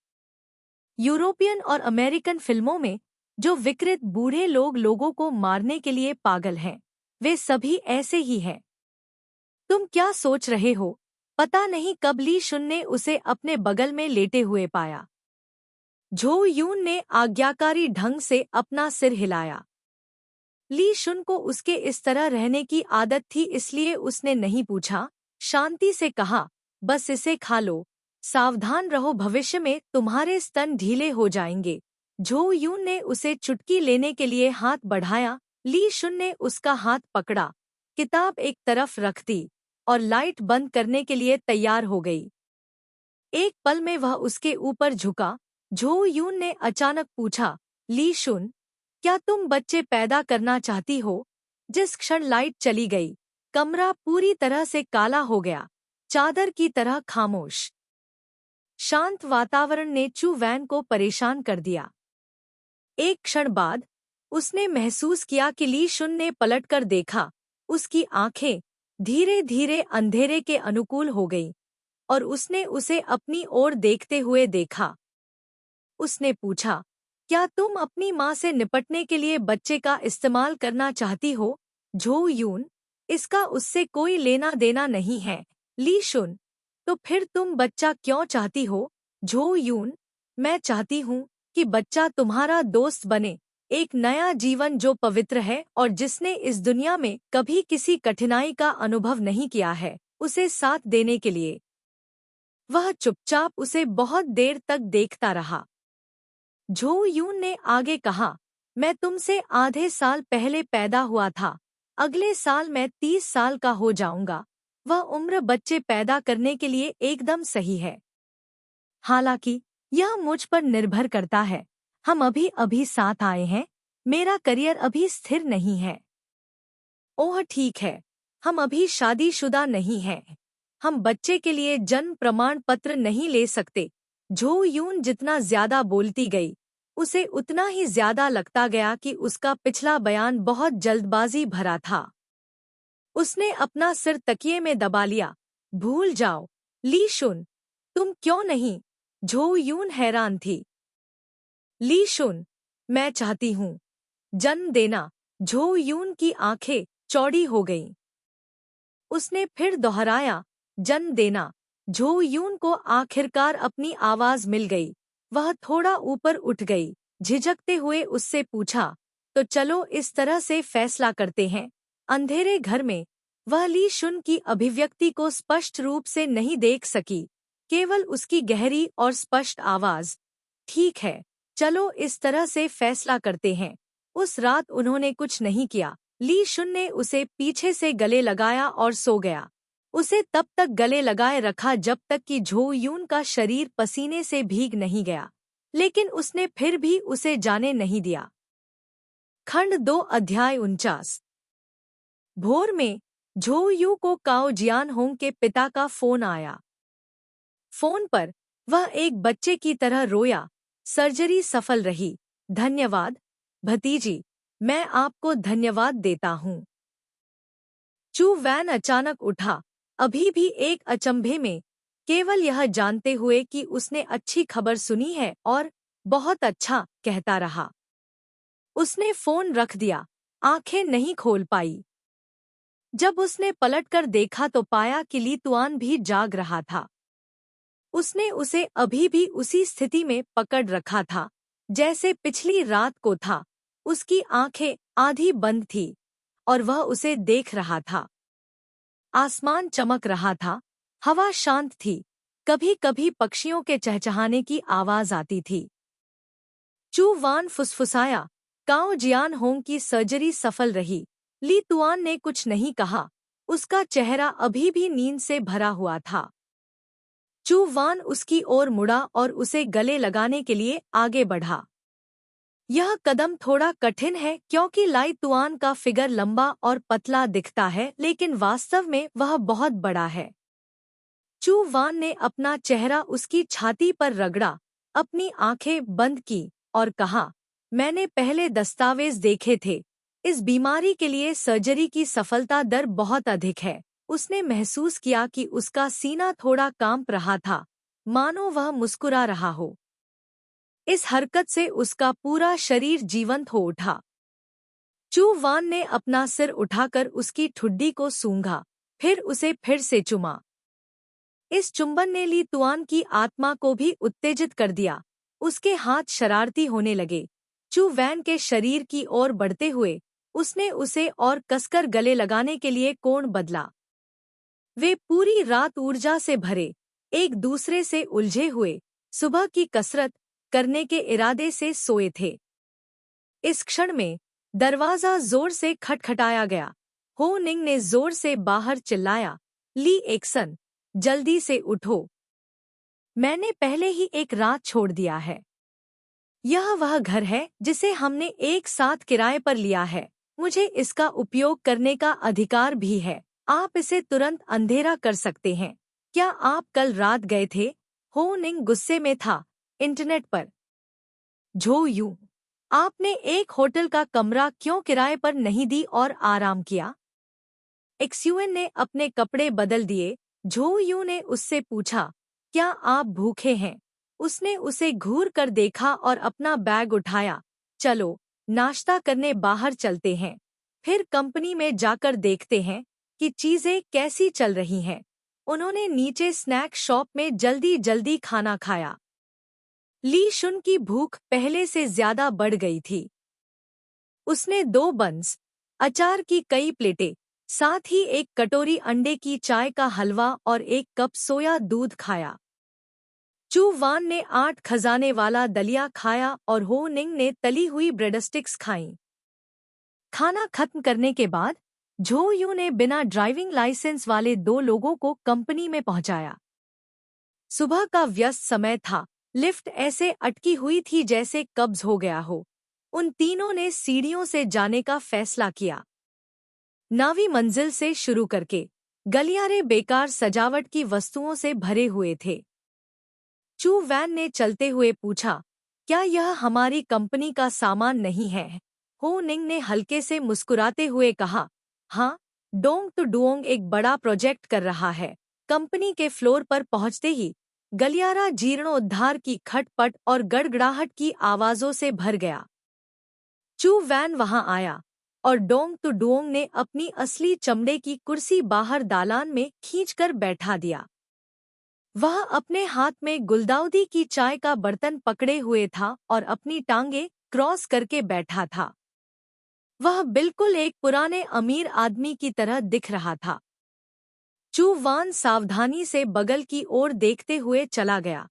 यूरोपियन और अमेरिकन फिल्मों में जो विकृत बूढ़े लोग लोगों को मारने के लिए पागल हैं, वे सभी ऐसे ही हैं। तुम क्या सोच रहे हो? पता नहीं कब ली शुन ने उसे अपने बगल में लेटे हुए पाया। झो यून ने आज्ञाकारी ढंग से अपना सिर हिलाया। ली शुन को उसके इस तरह रहने की आदत थी, इसलिए उसने नहीं पूछा, शांति से कहा, बस इसे खा लो, सावधान रहो, भविष्य में तुम्हारे स्तन ढीले हो जाएंगे। झो यून ने उसे चुटकी लेने के लिए हाथ बढ़ाया। ली शुन ने उसका हाथ पकड़ा, किताब एक तरफ रख दी और लाइट बंद करने के लिए तैयार हो गई। एक पल में वह उसके ऊपर झुका। झो यून ने अचानक पूछा, ली शुन, क्या तुम बच्चे पैदा करना चाहती हो? जिस क्षण लाइट चली गई, कमरा पूरी तरह से काला हो गया, चादर की तरह खामोश। शांत वातावरण ने चू वैन को परेशान कर दिया। एक क्षण बाद उसने महसूस किया कि ली शुन ने पलटकर देखा। उसकी आंखें धीरे धीरे अंधेरे के अनुकूल हो गईं और उसने उसे अपनी ओर देखते हुए देखा। उसने पूछा, क्या तुम अपनी माँ से निपटने के लिए बच्चे का इस्तेमाल करना चाहती हो? झो यून, इसका उससे कोई लेना देना नहीं है। ली शुन, तो फिर तुम बच्चा क्यों चाहती हो? झो यून, मैं चाहती हूँ कि बच्चा तुम्हारा दोस्त बने, एक नया जीवन जो पवित्र है और जिसने इस दुनिया में कभी किसी कठिनाई का अनुभव नहीं किया है, उसे साथ देने के लिए। वह चुपचाप उसे बहुत देर तक देखता रहा। झो यून ने आगे कहा, मैं तुमसे आधे साल पहले पैदा हुआ था, अगले साल मैं 30 साल का हो जाऊंगा। वह उम्र बच्चे पैदा करने के लिए एकदम सही है। हालांकि यह मुझ पर निर्भर करता है। हम अभी अभी साथ आए हैं, मेरा करियर अभी स्थिर नहीं है। ओह ठीक है, हम अभी शादीशुदा नहीं हैं। हम बच्चे के लिए जन्म प्रमाण पत्र नहीं ले सकते। झो यून जितना ज्यादा बोलती गई, उसे उतना ही ज्यादा लगता गया कि उसका पिछला बयान बहुत जल्दबाजी भरा था। उसने अपना सिर तकिए में दबा लिया। भूल जाओ, ली शुन, तुम क्यों नहीं? झो यून हैरान थी। ली शुन, मैं चाहती हूँ जन्म देना। झो यून की आंखें चौड़ी हो गईं। उसने फिर दोहराया, जन्म देना। झो यून को आखिरकार अपनी आवाज मिल गई। वह थोड़ा ऊपर उठ गई, झिझकते हुए उससे पूछा, तो चलो इस तरह से फैसला करते हैं। अंधेरे घर में वह ली शुन की अभिव्यक्ति को स्पष्ट रूप से नहीं देख सकी, केवल उसकी गहरी और स्पष्ट आवाज, ठीक है, चलो इस तरह से फैसला करते हैं। उस रात उन्होंने कुछ नहीं किया। ली शुन ने उसे पीछे से गले लगाया और सो गया। उसे तब तक गले लगाए रखा जब तक कि झो यून का शरीर पसीने से भीग नहीं गया, लेकिन उसने फिर भी उसे जाने नहीं दिया। खंड 2 अध्याय 49। भोर में झो यू को काओ जियान होंग के पिता का फोन आया। फोन पर वह एक बच्चे की तरह रोया, सर्जरी सफल रही, धन्यवाद भतीजी, मैं आपको धन्यवाद देता हूँ। चू वैन अचानक उठा, अभी भी एक अचंभे में, केवल यह जानते हुए कि उसने अच्छी खबर सुनी है और बहुत अच्छा कहता रहा। उसने फोन रख दिया, आंखें नहीं खोल पाई। जब उसने पलटकर देखा तो पाया कि ली तुआन भी जाग रहा था। उसने उसे अभी भी उसी स्थिति में पकड़ रखा था जैसे पिछली रात को था। उसकी आंखें आधी बंद थी और वह उसे देख रहा था। आसमान चमक रहा था, हवा शांत थी, कभी कभी पक्षियों के चहचहाने की आवाज आती थी। चू वान फुसफुसाया, काओ जियान होंग की सर्जरी सफल रही। ली तुआन ने कुछ नहीं कहा, उसका चेहरा अभी भी नींद से भरा हुआ था। चू वान उसकी ओर मुड़ा और उसे गले लगाने के लिए आगे बढ़ा। यह कदम थोड़ा कठिन है क्योंकि लाई तुआन का फिगर लंबा और पतला दिखता है, लेकिन वास्तव में वह बहुत बड़ा है। चू वान ने अपना चेहरा उसकी छाती पर रगड़ा, अपनी आंखें बंद की और कहा, मैंने पहले दस्तावेज देखे थे, इस बीमारी के लिए सर्जरी की सफलता दर बहुत अधिक है। उसने महसूस किया कि उसका सीना थोड़ा कांप रहा था, मानो वह मुस्कुरा रहा हो। इस हरकत से उसका पूरा शरीर जीवंत हो उठा। चू वान ने अपना सिर उठाकर उसकी ठुड्डी को सूंघा, फिर उसे फिर से चुमा। इस चुंबन ने ली तुआन की आत्मा को भी उत्तेजित कर दिया। उसके हाथ शरारती होने लगे। चू वैन के शरीर की ओर बढ़ते हुए उसने उसे और कसकर गले लगाने के लिए कोण बदला। वे पूरी रात ऊर्जा से भरे, एक दूसरे से उलझे हुए, सुबह की कसरत करने के इरादे से सोए थे। इस क्षण में दरवाजा जोर से खटखटाया गया। हो निंग ने जोर से बाहर चिल्लाया, ली एक्सन, जल्दी से उठो। मैंने पहले ही एक रात छोड़ दिया है। यह वह घर है जिसे हमने एक साथ किराए पर लिया है। मुझे इसका उपयोग करने का अधिकार भी है। आप इसे तुरंत अंधेरा कर सकते हैं। क्या आप कल रात गए थे? हो निंग गुस्से में था। इंटरनेट पर। झो यूं, आपने एक होटल का कमरा क्यों किराए पर नहीं दी और आराम किया? एक्सयूएन ने अपने कपड़े बदल दिए। झो यूं ने उससे पूछा, क्या आप भूखे हैं? उसने उसे घूर कर देखा और अपना बैग उठाया। चलो, नाश्ता करने बाहर चलते हैं। फिर कंपनी में जाकर देखते हैं कि चीजें कैसी चल रही हैं। उन्होंने नीचे स्नैक शॉप में जल्दी जल्दी खाना खाया। ली शुन की भूख पहले से ज्यादा बढ़ गई थी। उसने 2 बन्स, अचार की कई प्लेटें, साथ ही एक कटोरी अंडे की चाय का हलवा और एक कप सोया दूध खाया। चू वान ने 8 खजाने वाला दलिया खाया और हो निंग ने तली हुई ब्रेड स्टिक्स खाईं। खाना खत्म करने के बाद झो यू ने बिना ड्राइविंग लाइसेंस वाले 2 लोगों को कंपनी में पहुंचाया। सुबह का व्यस्त समय था। लिफ्ट ऐसे अटकी हुई थी जैसे कब्ज हो गया हो। उन तीनों ने सीढ़ियों से जाने का फैसला किया। नावी मंजिल से शुरू करके गलियारे बेकार सजावट की वस्तुओं से भरे हुए थे। चू वैन ने चलते हुए पूछा, क्या यह हमारी कंपनी का सामान नहीं है? हो निंग ने हल्के से मुस्कुराते हुए कहा, हाँ, डोंग टू डुओंग एक बड़ा प्रोजेक्ट कर रहा है। कंपनी के फ्लोर पर पहुंचते ही गलियारा जीर्णोद्धार की खटपट और गड़गड़ाहट की आवाजों से भर गया। चू वैन वहां आया और डोंग टू डुओंग ने अपनी असली चमड़े की कुर्सी बाहर दालान में खींचकर बैठा दिया। वह अपने हाथ में गुलदाउदी की चाय का बर्तन पकड़े हुए था और अपनी टांगे क्रॉस करके बैठा था। वह बिल्कुल एक पुराने अमीर आदमी की तरह दिख रहा था। चू वान सावधानी से बगल की ओर देखते हुए चला गया।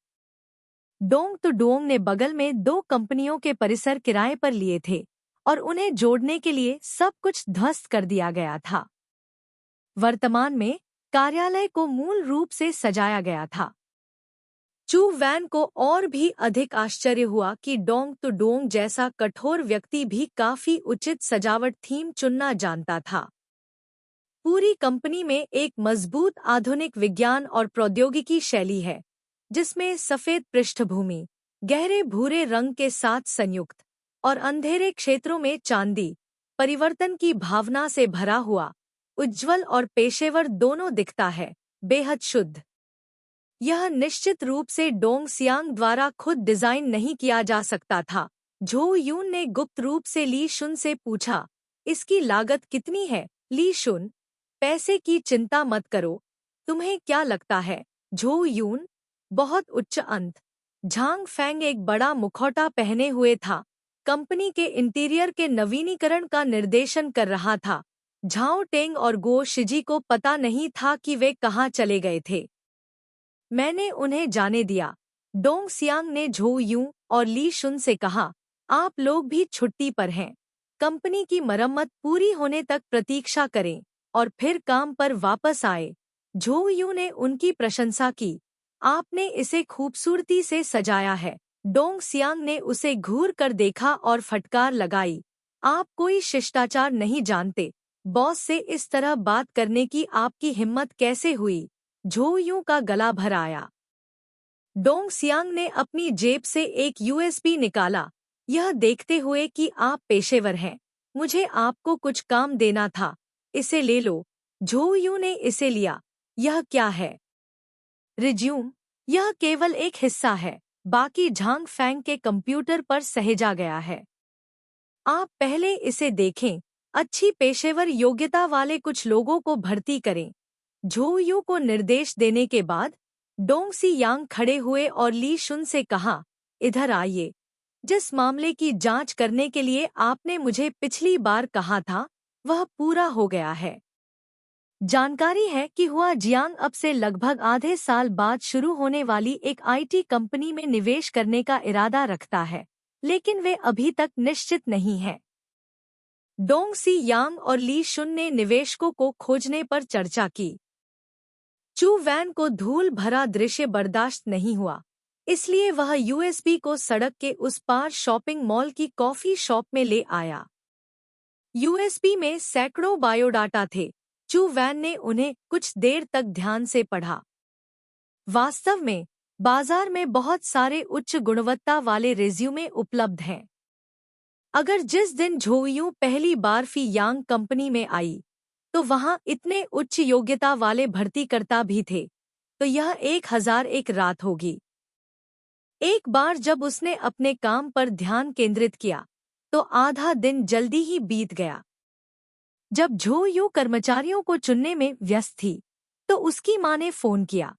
डोंग टू डुओंग ने बगल में 2 कंपनियों के परिसर किराए पर लिए थे और उन्हें जोड़ने के लिए सब कुछ ध्वस्त कर दिया गया था। वर्तमान में कार्यालय को मूल रूप से सजाया गया था। चू वैन को और भी अधिक आश्चर्य हुआ कि डोंग टू डुओंग जैसा कठोर व्यक्ति भी काफी उचित सजावट थीम चुनना जानता था। पूरी कंपनी में एक मजबूत आधुनिक विज्ञान और प्रौद्योगिकी शैली है, जिसमें सफेद पृष्ठभूमि, गहरे भूरे रंग के साथ संयुक्त और अंधेरे क्षेत्रों में चांदी, परिवर्तन की भावना से भरा हुआ, उज्ज्वल और पेशेवर दोनों दिखता है, बेहद शुद्ध। यह निश्चित रूप से डोंग सियांग द्वारा खुद डिजाइन नहीं किया जा सकता था। झो यून ने गुप्त रूप से ली शुन से पूछा, इसकी लागत कितनी है? ली शुन, पैसे की चिंता मत करो। तुम्हें क्या लगता है? झो यून, बहुत उच्च अंत। झांग फैंग एक बड़ा मुखौटा पहने हुए था, कंपनी के इंटीरियर के नवीनीकरण का निर्देशन कर रहा था। झाओ टेंग और गो शिजी को पता नहीं था कि वे कहाँ चले गए थे। मैंने उन्हें जाने दिया। डोंग सियांग ने झो यूं और ली शुन से कहा, आप लोग भी छुट्टी पर हैं। कंपनी की मरम्मत पूरी होने तक प्रतीक्षा करें और फिर काम पर वापस आए। झो यूं ने उनकी प्रशंसा की। आपने इसे खूबसूरती से सजाया है। डोंग सियांग ने उसे घूर कर देखा और फटकार लगाई, आप कोई शिष्टाचार नहीं जानते। बॉस से इस तरह बात करने की आपकी हिम्मत कैसे हुई? झो यूं का गला भर आया। डोंग सियांग ने अपनी जेब से एक यूएसबी निकाला, यह देखते हुए कि आप पेशेवर हैं। मुझे आपको कुछ काम देना था, इसे ले लो। झो यूं ने इसे लिया। यह क्या है? रिज्यूम। यह केवल एक हिस्सा है, बाकी झांग फैंग के कंप्यूटर पर सहेजा गया है। आप पहले इसे देखें। अच्छी पेशेवर योग्यता वाले कुछ लोगों को भर्ती करें। झो यू को निर्देश देने के बाद डोंग सी यांग खड़े हुए और ली शुन से कहा, इधर आइए। जिस मामले की जांच करने के लिए आपने मुझे पिछली बार कहा था, वह पूरा हो गया है। जानकारी है कि हुआ जियांग अब से लगभग आधे साल बाद शुरू होने वाली एक आईटी कंपनी में निवेश करने का इरादा रखता है, लेकिन वे अभी तक निश्चित नहीं है। डोंग सी यांग और ली शुन ने निवेशकों को खोजने पर चर्चा की। चू वैन को धूल भरा दृश्य बर्दाश्त नहीं हुआ, इसलिए वह यूएसबी को सड़क के उस पार शॉपिंग मॉल की कॉफी शॉप में ले आया। यूएसबी में सैकड़ों बायोडाटा थे। चू वैन ने उन्हें कुछ देर तक ध्यान से पढ़ा। वास्तव में बाजार में बहुत सारे उच्च गुणवत्ता वाले रिज्यूमे उपलब्ध हैं। अगर जिस दिन झोयू पहली बार फी यांग कंपनी में आई तो वहां इतने उच्च योग्यता वाले भर्तीकर्ता भी थे, तो यह 1001 रात होगी। एक बार जब उसने अपने काम पर ध्यान केंद्रित किया तो आधा दिन जल्दी ही बीत गया। जब झोयू कर्मचारियों को चुनने में व्यस्त थी तो उसकी मां ने फोन किया।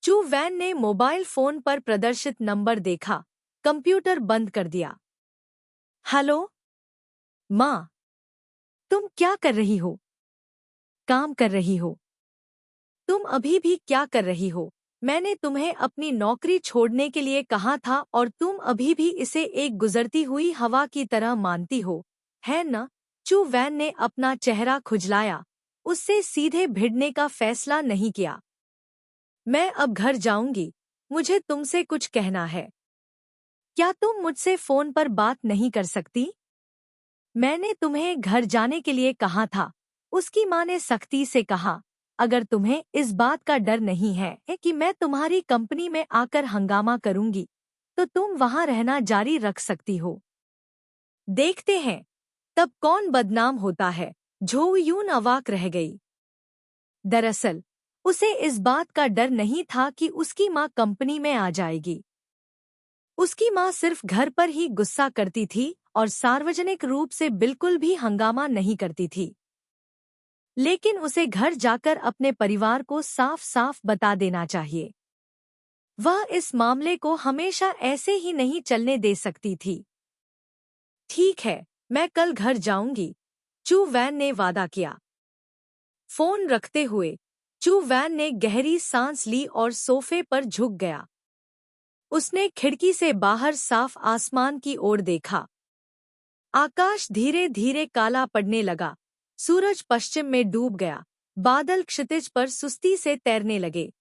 चू वैन ने मोबाइल फोन पर प्रदर्शित नंबर देखा, कंप्यूटर बंद कर दिया। हेलो मां, तुम क्या कर रही हो? काम कर रही हो? तुम अभी भी क्या कर रही हो? मैंने तुम्हें अपनी नौकरी छोड़ने के लिए कहा था और तुम अभी भी इसे एक गुजरती हुई हवा की तरह मानती हो, है न? चू वैन ने अपना चेहरा खुजलाया, उससे सीधे भिड़ने का फैसला नहीं किया। मैं अब घर जाऊंगी, मुझे तुमसे कुछ कहना है। क्या तुम मुझसे फोन पर बात नहीं कर सकती? मैंने तुम्हें घर जाने के लिए कहा था, उसकी मां ने सख्ती से कहा। अगर तुम्हें इस बात का डर नहीं है कि मैं तुम्हारी कंपनी में आकर हंगामा करूंगी, तो तुम वहां रहना जारी रख सकती हो। देखते हैं तब कौन बदनाम होता है। झोयू अवाक रह गई। दरअसल उसे इस बात का डर नहीं था कि उसकी मां कंपनी में आ जाएगी। उसकी मां सिर्फ घर पर ही गुस्सा करती थी और सार्वजनिक रूप से बिल्कुल भी हंगामा नहीं करती थी। लेकिन उसे घर जाकर अपने परिवार को साफ साफ बता देना चाहिए। वह इस मामले को हमेशा ऐसे ही नहीं चलने दे सकती थी। ठीक है, मैं कल घर जाऊंगी, चू वैन ने वादा किया। फोन रखते हुए चू वैन ने गहरी सांस ली और सोफे पर झुक गया। उसने खिड़की से बाहर साफ आसमान की ओर देखा। आकाश धीरे धीरे काला पड़ने लगा, सूरज पश्चिम में डूब गया, बादल क्षितिज पर सुस्ती से तैरने लगे।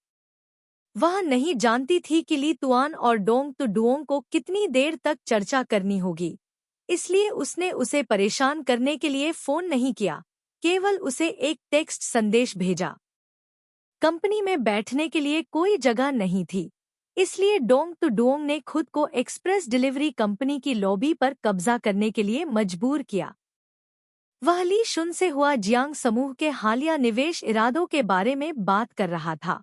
वह नहीं जानती थी कि ली तुआन और डोंग तु डुओंग को कितनी देर तक चर्चा करनी होगी, इसलिए उसने उसे परेशान करने के लिए फोन नहीं किया, केवल उसे एक टेक्स्ट संदेश भेजा। कंपनी में बैठने के लिए कोई जगह नहीं थी, इसलिए डोंग तु डुओंग ने खुद को एक्सप्रेस डिलीवरी कंपनी की लॉबी पर कब्जा करने के लिए मजबूर किया। वह ली शुन से हुआ जियांग समूह के हालिया निवेश इरादों के बारे में बात कर रहा था।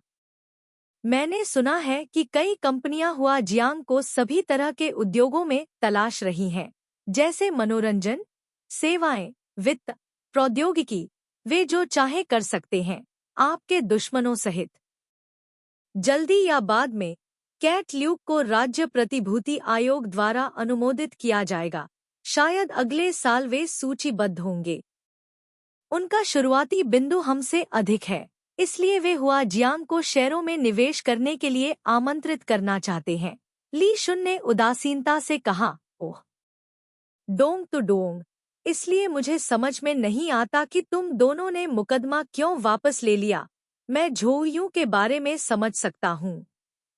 मैंने सुना है कि कई कंपनियां हुआ जियांग को सभी तरह के उद्योगों में तलाश रही हैं, जैसे मनोरंजन, सेवाएं, वित्त, प्रौद्योगिकी। वे जो चाहे कर सकते हैं, आपके दुश्मनों सहित। जल्दी या बाद में कैट ल्यूक को राज्य प्रतिभूति आयोग द्वारा अनुमोदित किया जाएगा। शायद अगले साल वे सूचीबद्ध होंगे। उनका शुरुआती बिंदु हमसे अधिक है, इसलिए वे हुआ जियांग को शेयरों में निवेश करने के लिए आमंत्रित करना चाहते हैं। ली शुन ने उदासीनता से कहा, ओह डोंग तु डोंग, इसलिए मुझे समझ में नहीं आता कि तुम दोनों ने मुकदमा क्यों वापस ले लिया। मैं झोयू के बारे में समझ सकता हूँ,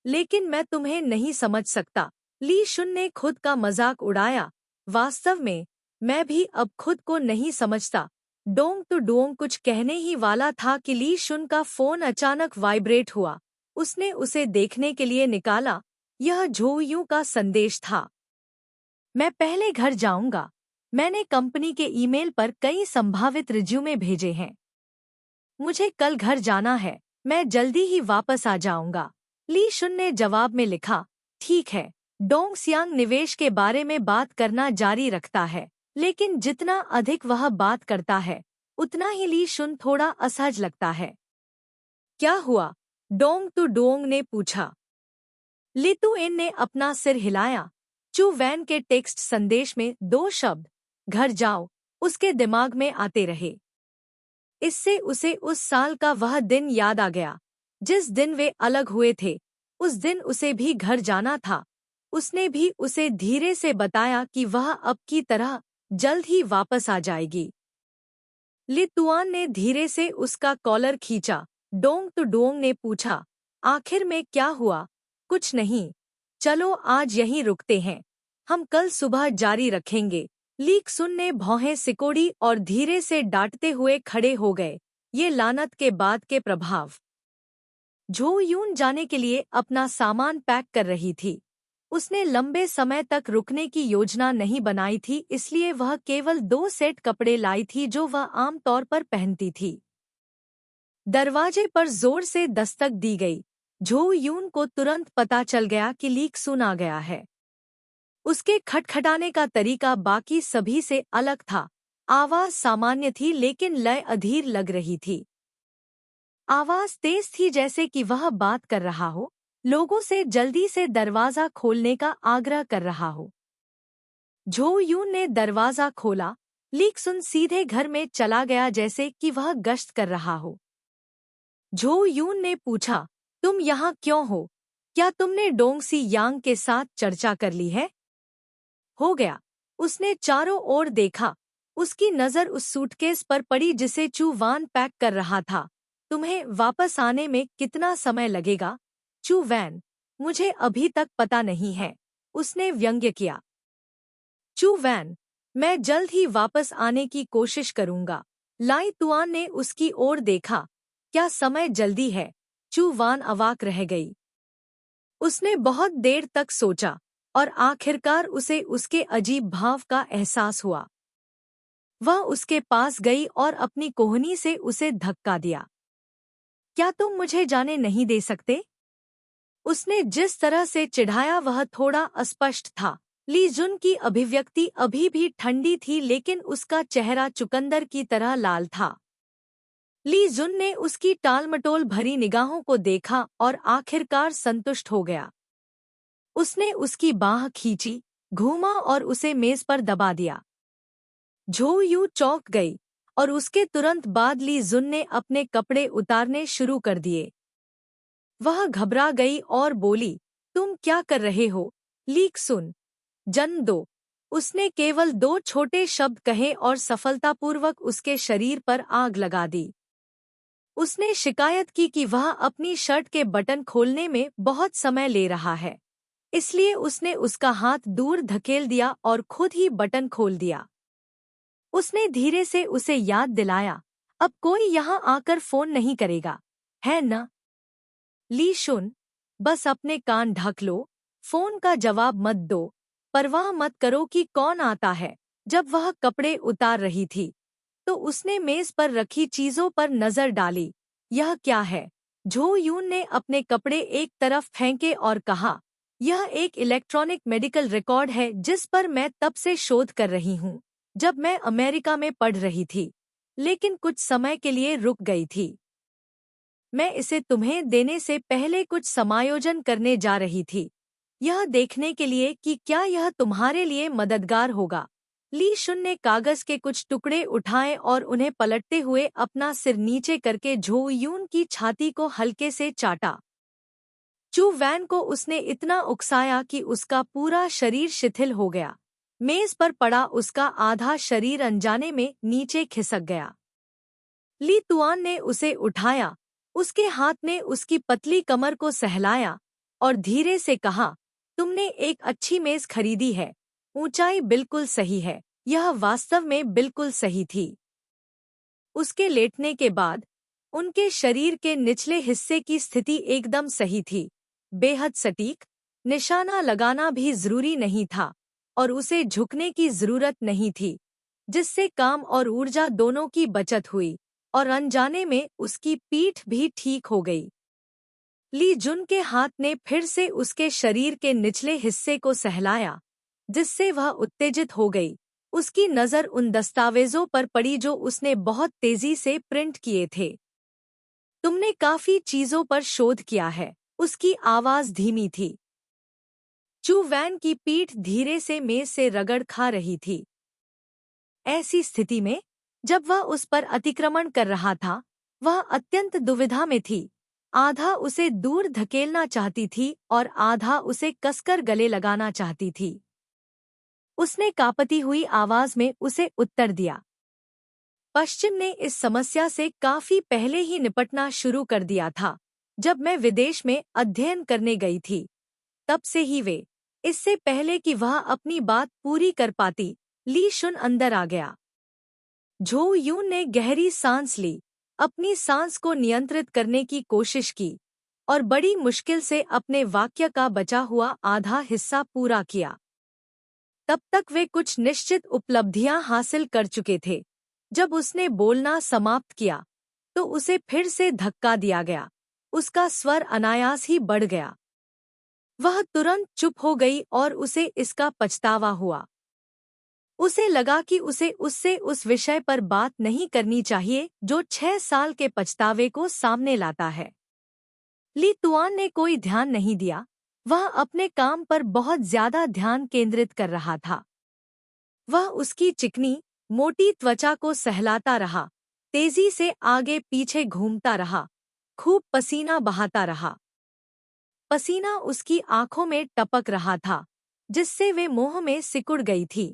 लेकिन मैं तुम्हें नहीं समझ सकता। ली शुन ने खुद का मजाक उड़ाया। वास्तव में मैं भी अब खुद को नहीं समझता। डोंग तु डोंग कुछ कहने ही वाला था कि ली शुन का फोन अचानक वाइब्रेट हुआ। उसने उसे देखने के लिए निकाला। यह झोयू का संदेश था। मैं पहले घर जाऊंगा। मैंने कंपनी के ईमेल पर कई संभावित रिज्यूमे भेजे हैं। मुझे कल घर जाना है। मैं जल्दी ही वापस आ जाऊंगा। ली शुन ने जवाब में लिखा, ठीक है। डोंग सियांग निवेश के बारे में बात करना जारी रखता है, लेकिन जितना अधिक वह बात करता है, उतना ही ली शुन थोड़ा असहज लगता है। क्या हुआ? डोंग टू डोंग ने पूछा। लितुएन ने अपना सिर हिलाया। चू वैन के टेक्स्ट संदेश में 2 शब्द घर जाओ उसके दिमाग में आते रहे। इससे उसे उस साल का वह दिन याद आ गया जिस दिन वे अलग हुए थे। उस दिन उसे भी घर जाना था। उसने भी उसे धीरे से बताया कि वह अब की तरह जल्द ही वापस आ जाएगी। लितुआन ने धीरे से उसका कॉलर खींचा। डोंग टू डोंग ने पूछा, आखिर में क्या हुआ? कुछ नहीं, चलो आज यहीं रुकते हैं, हम कल सुबह जारी रखेंगे। लीक सुन ने भौहें सिकोड़ी और धीरे से डांटते हुए खड़े हो गए। ये लानत के बाद के प्रभाव। झो यून जाने के लिए अपना सामान पैक कर रही थी। उसने लंबे समय तक रुकने की योजना नहीं बनाई थी, इसलिए वह केवल 2 सेट कपड़े लाई थी जो वह आम तौर पर पहनती थी। दरवाजे पर जोर से दस्तक दी गई। झो यून को तुरंत पता चल गया कि लीक सुन आ गया है। उसके खटखटाने का तरीका बाकी सभी से अलग था। आवाज सामान्य थी लेकिन लय अधीर लग रही थी। आवाज तेज थी जैसे कि वह बात कर रहा हो, लोगों से जल्दी से दरवाजा खोलने का आग्रह कर रहा हो। झो यून ने दरवाजा खोला। लीक सुन सीधे घर में चला गया जैसे कि वह गश्त कर रहा हो। झो यून ने पूछा, तुम यहाँ क्यों हो? क्या तुमने डोंग सी यांग के साथ चर्चा कर ली है? हो गया। उसने चारों ओर देखा। उसकी नजर उस सूटकेस पर पड़ी जिसे चू वान पैक कर रहा था। तुम्हें वापस आने में कितना समय लगेगा? चू वैन, मुझे अभी तक पता नहीं है, उसने व्यंग्य किया। चू वैन, मैं जल्द ही वापस आने की कोशिश करूंगा। लाई तुआन ने उसकी ओर देखा। क्या समय जल्दी है? चू वान अवाक रह गई। उसने बहुत देर तक सोचा और आखिरकार उसे उसके अजीब भाव का एहसास हुआ। वह उसके पास गई और अपनी कोहनी से उसे धक्का दिया। क्या तुम मुझे जाने नहीं दे सकते? उसने जिस तरह से चिढ़ाया वह थोड़ा अस्पष्ट था। ली जुन की अभिव्यक्ति अभी भी ठंडी थी लेकिन उसका चेहरा चुकंदर की तरह लाल था। ली जुन ने उसकी टालमटोल भरी निगाहों को देखा और आखिरकार संतुष्ट हो गया। उसने उसकी बाह खींची, घूमा और उसे मेज पर दबा दिया। झो यू चौंक गई और उसके तुरंत बाद ली जुन ने अपने कपड़े उतारने शुरू कर दिए। वह घबरा गई और बोली, तुम क्या कर रहे हो? लीक सुन, जन दो। उसने केवल 2 छोटे शब्द कहे और सफलतापूर्वक उसके शरीर पर आग लगा दी। उसने शिकायत की कि वह अपनी शर्ट के बटन खोलने में बहुत समय ले रहा है, इसलिए उसने उसका हाथ दूर धकेल दिया और खुद ही बटन खोल दिया। उसने धीरे से उसे याद दिलाया, अब कोई यहाँ आकर फोन नहीं करेगा, है न? ली शुन, बस अपने कान ढक लो, फोन का जवाब मत दो, परवाह मत करो कि कौन आता है। जब वह कपड़े उतार रही थी तो उसने मेज पर रखी चीजों पर नजर डाली। यह क्या है? झो यून ने अपने कपड़े एक तरफ फेंके और कहा, यह एक इलेक्ट्रॉनिक मेडिकल रिकॉर्ड है जिस पर मैं तब से शोध कर रही हूँ जब मैं अमेरिका में पढ़ रही थी, लेकिन कुछ समय के लिए रुक गई थी। मैं इसे तुम्हें देने से पहले कुछ समायोजन करने जा रही थी, यह देखने के लिए कि क्या यह तुम्हारे लिए मददगार होगा। ली शुन ने कागज के कुछ टुकड़े उठाए और उन्हें पलटते हुए अपना सिर नीचे करके झो यून की छाती को हल्के से चाटा। चू वैन को उसने इतना उकसाया कि उसका पूरा शरीर शिथिल हो गया। मेज पर पड़ा उसका आधा शरीर अनजाने में नीचे खिसक गया। ली तुआन ने उसे उठाया, उसके हाथ ने उसकी पतली कमर को सहलाया और धीरे से कहा, तुमने एक अच्छी मेज खरीदी है, ऊंचाई बिल्कुल सही है। यह वास्तव में बिल्कुल सही थी। उसके लेटने के बाद उनके शरीर के निचले हिस्से की स्थिति एकदम सही थी, बेहद सटीक। निशाना लगाना भी जरूरी नहीं था और उसे झुकने की जरूरत नहीं थी, जिससे काम और ऊर्जा दोनों की बचत हुई और अनजाने में उसकी पीठ भी ठीक हो गई। ली जुन के हाथ ने फिर से उसके शरीर के निचले हिस्से को सहलाया, जिससे वह उत्तेजित हो गई। उसकी नज़र उन दस्तावेजों पर पड़ी जो उसने बहुत तेजी से प्रिंट किए थे। तुमने काफी चीजों पर शोध किया है। उसकी आवाज धीमी थी। चू वैन की पीठ धीरे से मेज से रगड़ खा रही थी। ऐसी स्थिति में जब वह उस पर अतिक्रमण कर रहा था, वह अत्यंत दुविधा में थी। आधा उसे दूर धकेलना चाहती थी और आधा उसे कसकर गले लगाना चाहती थी। उसने कांपती हुई आवाज में उसे उत्तर दिया, पश्चिम ने इस समस्या से काफी पहले ही निपटना शुरू कर दिया था। जब मैं विदेश में अध्ययन करने गई थी, तब से ही वे, इससे पहले कि वह अपनी बात पूरी कर पाती, ली शुन अंदर आ गया। झो यून ने गहरी सांस ली, अपनी सांस को नियंत्रित करने की कोशिश की और बड़ी मुश्किल से अपने वाक्य का बचा हुआ आधा हिस्सा पूरा किया। तब तक वे कुछ निश्चित उपलब्धियां हासिल कर चुके थे। जब उसने बोलना समाप्त किया, तो उसे फिर से धक्का दिया गया। उसका स्वर अनायास ही बढ़ गया। वह तुरंत चुप हो गई और उसे इसका पछतावा हुआ। उसे लगा कि उसे उससे उस विषय पर बात नहीं करनी चाहिए जो 6 साल के पछतावे को सामने लाता है। ली तुआन ने कोई ध्यान नहीं दिया। वह अपने काम पर बहुत ज्यादा ध्यान केंद्रित कर रहा था। वह उसकी चिकनी, मोटी त्वचा को सहलाता रहा, तेजी से आगे पीछे घूमता रहा, खूब पसीना बहाता रहा। पसीना उसकी आंखों में टपक रहा था, जिससे वे मोह में सिकुड़ गई थी।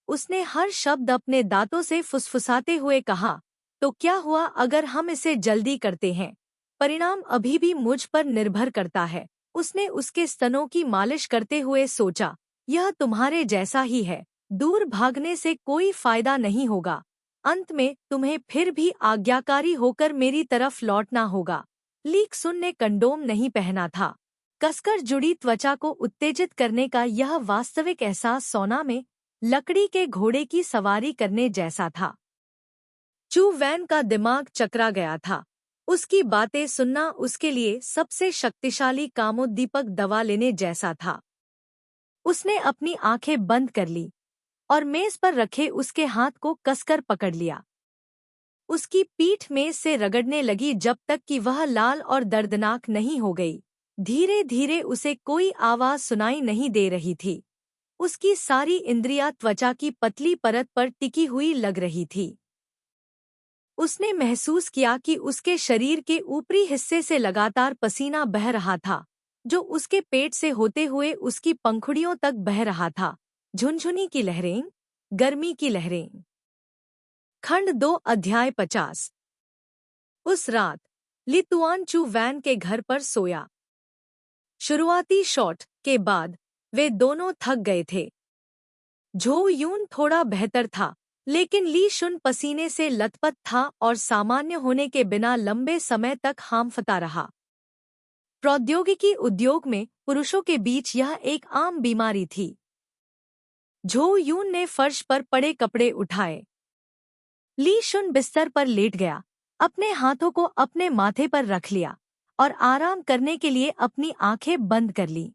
उसने हर शब्द अपने दांतों से फुसफुसाते हुए कहा, तो क्या हुआ अगर हम इसे जल्दी करते हैं? परिणाम अभी भी मुझ पर निर्भर करता है। उसने उसके स्तनों की मालिश करते हुए सोचा, यह तुम्हारे जैसा ही है। दूर भागने से कोई फायदा नहीं होगा। अंत में तुम्हें फिर भी आज्ञाकारी होकर मेरी तरफ लौटना होगा। लीक सुन ने कंडोम नहीं पहना था। कसकर जुड़ी त्वचा को उत्तेजित करने का यह वास्तविक एहसास सोना में लकड़ी के घोड़े की सवारी करने जैसा था। चू वैन का दिमाग चकरा गया था। उसकी बातें सुनना उसके लिए सबसे शक्तिशाली कामोद्दीपक दवा लेने जैसा था। उसने अपनी आंखें बंद कर ली और मेज पर रखे उसके हाथ को कसकर पकड़ लिया। उसकी पीठ मेज से रगड़ने लगी जब तक कि वह लाल और दर्दनाक नहीं हो गई। धीरे धीरे उसे कोई आवाज सुनाई नहीं दे रही थी। उसकी सारी इंद्रियां त्वचा की पतली परत पर टिकी हुई लग रही थी। उसने महसूस किया कि उसके शरीर के ऊपरी हिस्से से लगातार पसीना बह रहा था, जो उसके पेट से होते हुए उसकी पंखुड़ियों तक बह रहा था। झुनझुनी की लहरें, गर्मी की लहरें। खंड 2 अध्याय 50। उस रात ली तुआन चू वैन के घर पर सोया। शुरुआती शॉट के बाद वे दोनों थक गए थे। झो यून थोड़ा बेहतर था, लेकिन ली शुन पसीने से लथपथ था और सामान्य होने के बिना लंबे समय तक हांफता रहा। प्रौद्योगिकी उद्योग में पुरुषों के बीच यह एक आम बीमारी थी। झो यून ने फर्श पर पड़े कपड़े उठाए। ली शुन बिस्तर पर लेट गया, अपने हाथों को अपने माथे पर रख लिया और आराम करने के लिए अपनी आंखें बंद कर ली।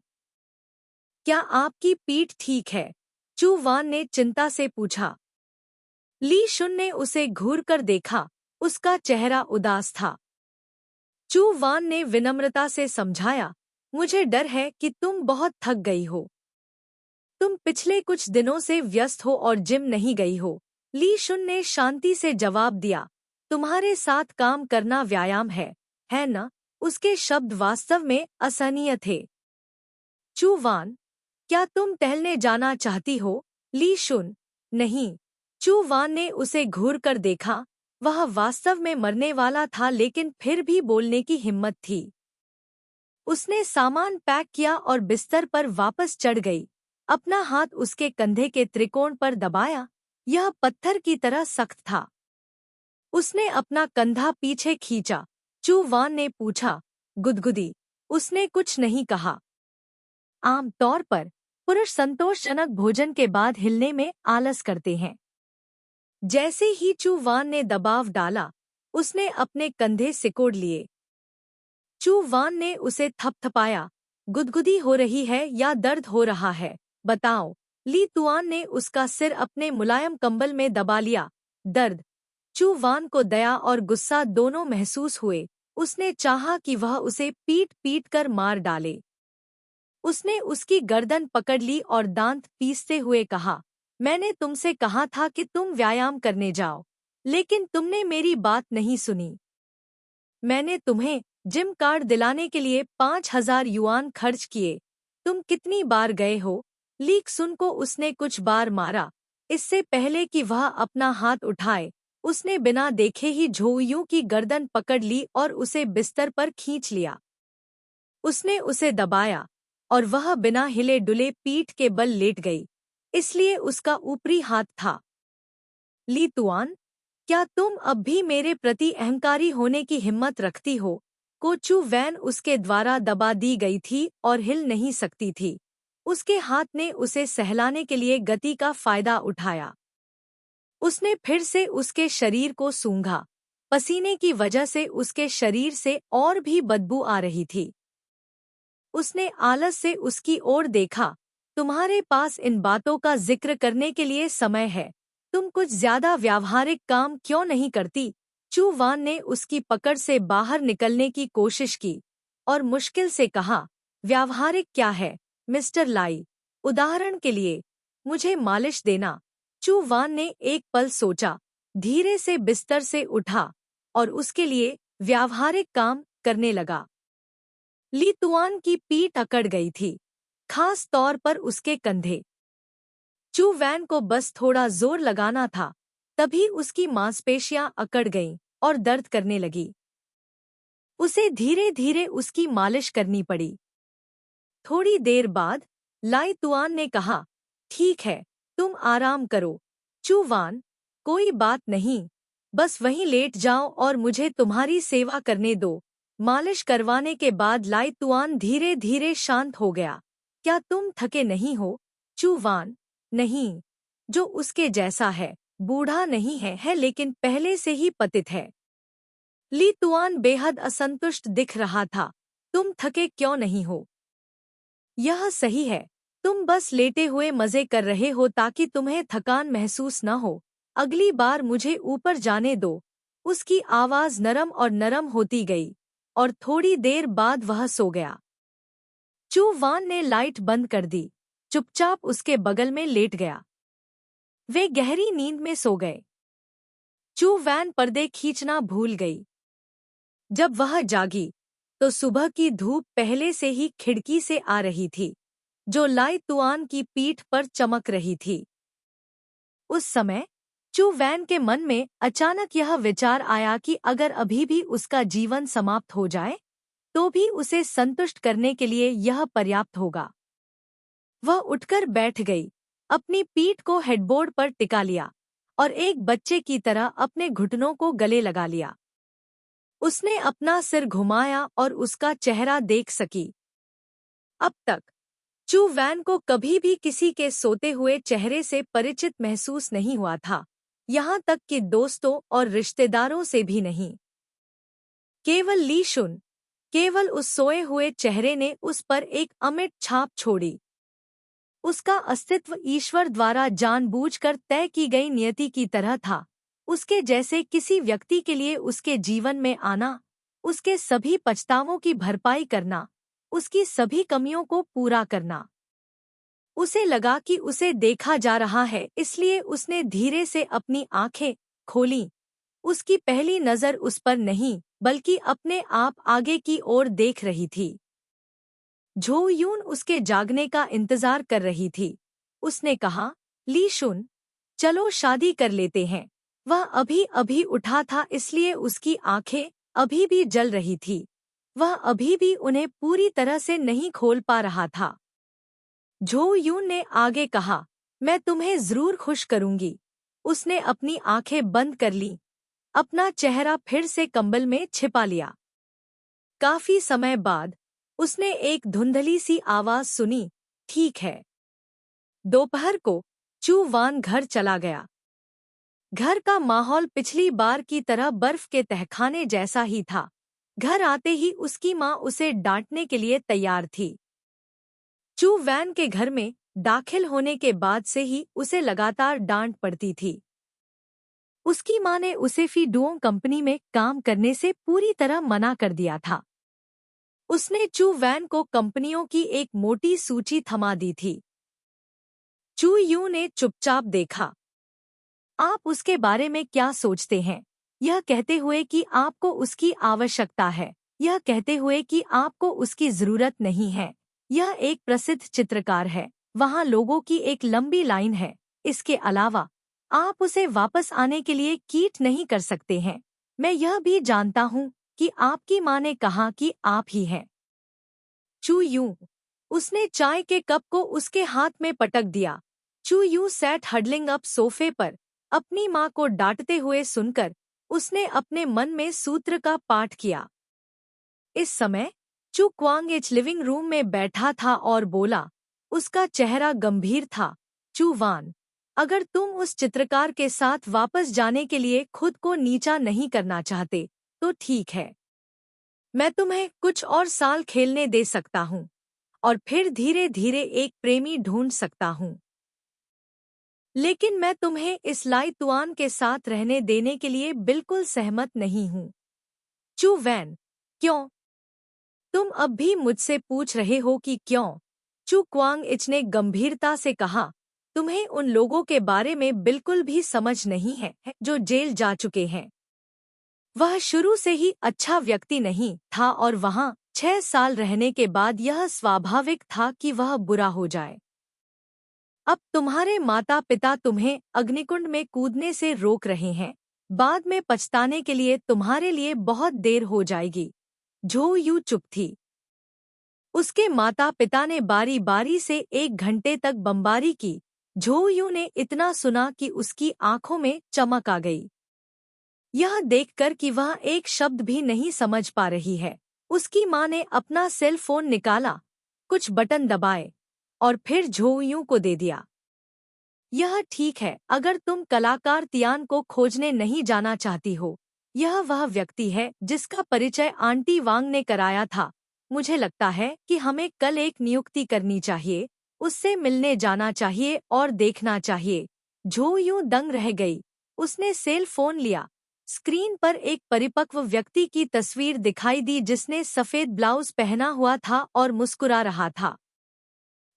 क्या आपकी पीठ ठीक है? चू वान ने चिंता से पूछा। ली शुन ने उसे घूरकर देखा, उसका चेहरा उदास था। चू वान ने विनम्रता से समझाया, मुझे डर है कि तुम बहुत थक गई हो। तुम पिछले कुछ दिनों से व्यस्त हो और जिम नहीं गई हो। ली शुन ने शांति से जवाब दिया, तुम्हारे साथ काम करना व्यायाम है न? उसके शब्द वास्तव में असहनीय थे। चू वान, क्या तुम टहलने जाना चाहती हो? ली शुन, नहीं। चू वान ने उसे घूरकर देखा। वह वास्तव में मरने वाला था, लेकिन फिर भी बोलने की हिम्मत थी। उसने सामान पैक किया और बिस्तर पर वापस चढ़ गई। अपना हाथ उसके कंधे के त्रिकोण पर दबाया। यह पत्थर की तरह सख्त था। उसने अपना कंधा पीछे खींचा। चू वान ने पूछा, गुदगुदी? उसने कुछ नहीं कहा। आम तौर पर पुरुष संतोषजनक भोजन के बाद हिलने में आलस करते हैं। जैसे ही चू वान ने दबाव डाला, उसने अपने कंधे सिकोड़ लिए। चू वान ने उसे थपथपाया। गुदगुदी हो रही है या दर्द हो रहा है? बताओ। ली तुआन ने उसका सिर अपने मुलायम कंबल में दबा लिया। दर्द। चू वान को दया और गुस्सा दोनों महसूस हुए। उसने चाहा कि वह उसे पीट पीट कर मार डाले। उसने उसकी गर्दन पकड़ ली और दांत पीसते हुए कहा, मैंने तुमसे कहा था कि तुम व्यायाम करने जाओ, लेकिन तुमने मेरी बात नहीं सुनी। मैंने तुम्हें जिम कार्ड दिलाने के लिए 5,000 युआन खर्च किए। तुम कितनी बार गए हो? लीक सुन को उसने कुछ बार मारा। इससे पहले कि वह अपना हाथ उठाए, उसने बिना देखे ही झोयू की गर्दन पकड़ ली और उसे बिस्तर पर खींच लिया। उसने उसे दबाया और वह बिना हिले डुले पीठ के बल लेट गई, इसलिए उसका ऊपरी हाथ था। ली तुआन, क्या तुम अब भी मेरे प्रति अहंकारी होने की हिम्मत रखती हो? कोचू वैन उसके द्वारा दबा दी गई थी और हिल नहीं सकती थी। उसके हाथ ने उसे सहलाने के लिए गति का फायदा उठाया। उसने फिर से उसके शरीर को सूंघा। पसीने की वजह से उसके शरीर से और भी बदबू आ रही थी। उसने आलस से उसकी ओर देखा। तुम्हारे पास इन बातों का जिक्र करने के लिए समय है। तुम कुछ ज्यादा व्यावहारिक काम क्यों नहीं करती? चू वान ने उसकी पकड़ से बाहर निकलने की कोशिश की और मुश्किल से कहा, व्यावहारिक क्या है, मिस्टर लाई? उदाहरण के लिए, मुझे मालिश देना। चू वान ने एक पल सोचा, धीरे से बिस्तर से उठा और उसके लिए व्यावहारिक काम करने लगा। ली तुआन की पीठ अकड़ गई थी, खास तौर पर उसके कंधे। चू वैन को बस थोड़ा जोर लगाना था, तभी उसकी मांसपेशियां अकड़ गईं और दर्द करने लगी। उसे धीरे धीरे उसकी मालिश करनी पड़ी। थोड़ी देर बाद लाई तुआन ने कहा, ठीक है, तुम आराम करो। चू वान, कोई बात नहीं, बस वहीं लेट जाओ और मुझे तुम्हारी सेवा करने दो। मालिश करवाने के बाद लाई तुआन धीरे धीरे शांत हो गया। क्या तुम थके नहीं हो? चू वान, नहीं। जो उसके जैसा है, बूढ़ा नहीं है लेकिन पहले से ही पतित है। ली तुआन बेहद असंतुष्ट दिख रहा था। तुम थके क्यों नहीं हो? यह सही है, तुम बस लेटे हुए मजे कर रहे हो ताकि तुम्हें थकान महसूस न हो। अगली बार मुझे ऊपर जाने दो। उसकी आवाज नरम और नरम होती गई और थोड़ी देर बाद वह सो गया। चू वान ने लाइट बंद कर दी, चुपचाप उसके बगल में लेट गया। वे गहरी नींद में सो गए। चू वैन पर्दे खींचना भूल गई। जब वह जागी तो सुबह की धूप पहले से ही खिड़की से आ रही थी, जो लाई तुआन की पीठ पर चमक रही थी। उस समय चू वैन के मन में अचानक यह विचार आया कि अगर अभी भी उसका जीवन समाप्त हो जाए, तो भी उसे संतुष्ट करने के लिए यह पर्याप्त होगा। वह उठकर बैठ गई, अपनी पीठ को हेडबोर्ड पर टिका लिया और एक बच्चे की तरह अपने घुटनों को गले लगा लिया। उसने अपना सिर घुमाया और उसका चेहरा देख सकी। अब तक चू वैन को कभी भी किसी के सोते हुए चेहरे से परिचित महसूस नहीं हुआ था, यहाँ तक कि दोस्तों और रिश्तेदारों से भी नहीं। केवल ली शुन, केवल उस सोए हुए चेहरे ने उस पर एक अमिट छाप छोड़ी। उसका अस्तित्व ईश्वर द्वारा जानबूझकर तय की गई नियति की तरह था। उसके जैसे किसी व्यक्ति के लिए उसके जीवन में आना, उसके सभी पछतावों की भरपाई करना, उसकी सभी कमियों को पूरा करना। उसे लगा कि उसे देखा जा रहा है, इसलिए उसने धीरे से अपनी आंखें खोलीं। उसकी पहली नज़र उस पर नहीं, बल्कि अपने आप आगे की ओर देख रही थी। झो यून उसके जागने का इंतजार कर रही थी। उसने कहा, ली शुन, चलो शादी कर लेते हैं। वह अभी अभी उठा था, इसलिए उसकी आंखें अभी भी जल रही थी। वह अभी भी उन्हें पूरी तरह से नहीं खोल पा रहा था। झो यून ने आगे कहा, मैं तुम्हें जरूर खुश करूंगी। उसने अपनी आंखें बंद कर लीं, अपना चेहरा फिर से कंबल में छिपा लिया। काफी समय बाद उसने एक धुंधली सी आवाज सुनी, ठीक है। दोपहर को चू वान घर चला गया। घर का माहौल पिछली बार की तरह बर्फ के तहखाने जैसा ही था। घर आते ही उसकी माँ उसे डांटने के लिए तैयार थी। चू वैन के घर में दाखिल होने के बाद से ही उसे लगातार डांट पड़ती थी। उसकी माँ ने उसे फी डुओंग कंपनी में काम करने से पूरी तरह मना कर दिया था। उसने चू वैन को कंपनियों की एक मोटी सूची थमा दी थी। चू यू ने चुपचाप देखा। आप उसके बारे में क्या सोचते हैं? यह कहते हुए कि आपको उसकी आवश्यकता है, यह कहते हुए कि आपको उसकी जरूरत नहीं है। यह एक प्रसिद्ध चित्रकार है, वहाँ लोगों की एक लंबी लाइन है। इसके अलावा आप उसे वापस आने के लिए कीट नहीं कर सकते हैं। मैं यह भी जानता हूँ कि आपकी माँ ने कहा कि आप ही हैं। चू यू। उसने चाय के कप को उसके हाथ में पटक दिया। चू यू सैट हडलिंग अप सोफे पर, अपनी माँ को डांटते हुए सुनकर उसने अपने मन में सूत्र का पाठ किया। इस समय चू क्वांग लिविंग रूम में बैठा था और बोला। उसका चेहरा गंभीर था। चू वान, अगर तुम उस चित्रकार के साथ वापस जाने के लिए खुद को नीचा नहीं करना चाहते तो ठीक है। मैं तुम्हें कुछ और साल खेलने दे सकता हूँ और फिर धीरे धीरे एक प्रेमी ढूंढ सकता हूँ। लेकिन मैं तुम्हें इस लाई तुआन के साथ रहने देने के लिए बिल्कुल सहमत नहीं हूँ। चू वैन, क्यों? तुम अब भी मुझसे पूछ रहे हो कि क्यों? चू क्वांग इच ने गंभीरता से कहा। तुम्हें उन लोगों के बारे में बिल्कुल भी समझ नहीं है जो जेल जा चुके हैं। वह शुरू से ही अच्छा व्यक्ति नहीं था और वहाँ 6 साल रहने के बाद यह स्वाभाविक था कि वह बुरा हो जाए। अब तुम्हारे माता पिता तुम्हें अग्निकुंड में कूदने से रोक रहे हैं। बाद में पछताने के लिए तुम्हारे लिए बहुत देर हो जाएगी। झो यू चुप थी। उसके माता पिता ने बारी बारी से 1 घंटे तक बमबारी की। झो यू ने इतना सुना कि उसकी आंखों में चमक आ गई। यह देखकर कि वह एक शब्द भी नहीं समझ पा रही है, उसकी माँ ने अपना सेल फोन निकाला, कुछ बटन दबाए और फिर झो यू को दे दिया। यह ठीक है अगर तुम कलाकार तियान को खोजने नहीं जाना चाहती हो। यह वह व्यक्ति है जिसका परिचय आंटी वांग ने कराया था। मुझे लगता है कि हमें कल एक नियुक्ति करनी चाहिए, उससे मिलने जाना चाहिए और देखना चाहिए। झो यू दंग रह गई। उसने सेल फोन लिया। स्क्रीन पर एक परिपक्व व्यक्ति की तस्वीर दिखाई दी जिसने सफेद ब्लाउज पहना हुआ था और मुस्कुरा रहा था।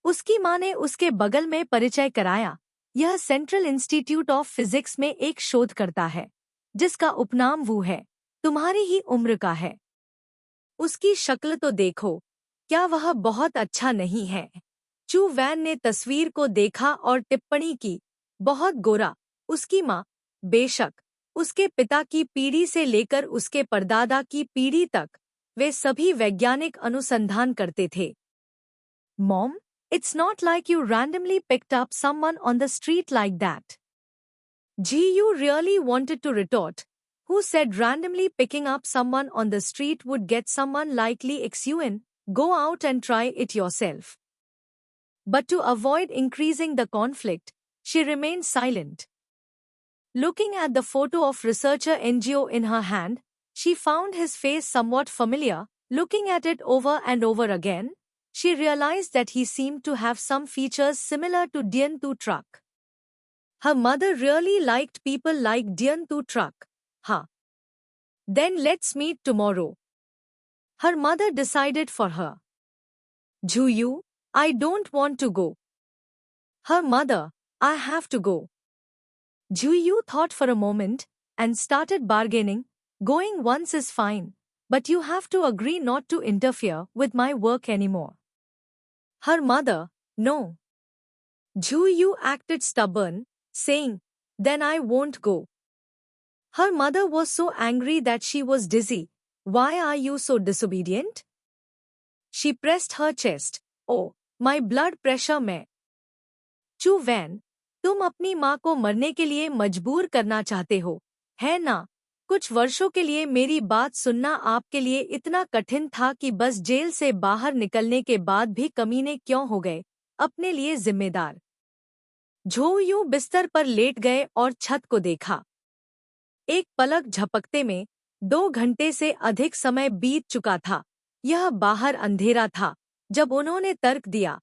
उसकी माँ ने उसके बगल में परिचय कराया। यह सेंट्रल इंस्टीट्यूट ऑफ फिजिक्स में एक शोधकर्ता है जिसका उपनाम वू है। तुम्हारी ही उम्र का है। उसकी शक्ल तो देखो, क्या वह बहुत अच्छा नहीं है? चू वैन ने तस्वीर को देखा और टिप्पणी की, बहुत गोरा। उसकी माँ, बेशक उसके पिता की पीढ़ी से लेकर उसके परदादा की पीढ़ी तक, वे सभी वैज्ञानिक अनुसंधान करते थे। Mom, it's not like you randomly picked up someone on the street like that. Ji-yu really wanted to retort. Who said randomly picking up someone on the street would get someone like Lee Xun? Go out and try it yourself. But to avoid increasing the conflict, she remained silent. Looking at the photo of researcher NGO in her hand, she found his face somewhat familiar. Looking at it over and over again, she realized that he seemed to have some features similar to Dien Tu Truc. Her mother really liked people like Dien Tu Truc. Huh. Then let's meet tomorrow. Her mother decided for her. Juyu, I don't want to go. Her mother, I have to go. Juyu thought for a moment and started bargaining. Going once is fine, but you have to agree not to interfere with my work anymore. Her mother, no. Juyu acted stubborn, saying, then I won't go. Her mother was so angry that she was dizzy. Why are you so disobedient? She pressed her chest. Oh, my blood pressure में. चू van, तुम अपनी माँ को मरने के लिए मजबूर करना चाहते हो, है ना? कुछ वर्षों के लिए मेरी बात सुनना आपके लिए इतना कठिन था कि बस जेल से बाहर निकलने के बाद भी कमीने क्यों हो गए, अपने लिए जिम्मेदार। झो यू बिस्तर पर लेट गए और छत को देखा। एक पलक झपकते में 2 घंटे से अधिक समय बीत चुका था। यह बाहर अंधेरा था। जब उन्होंने तर्क दिया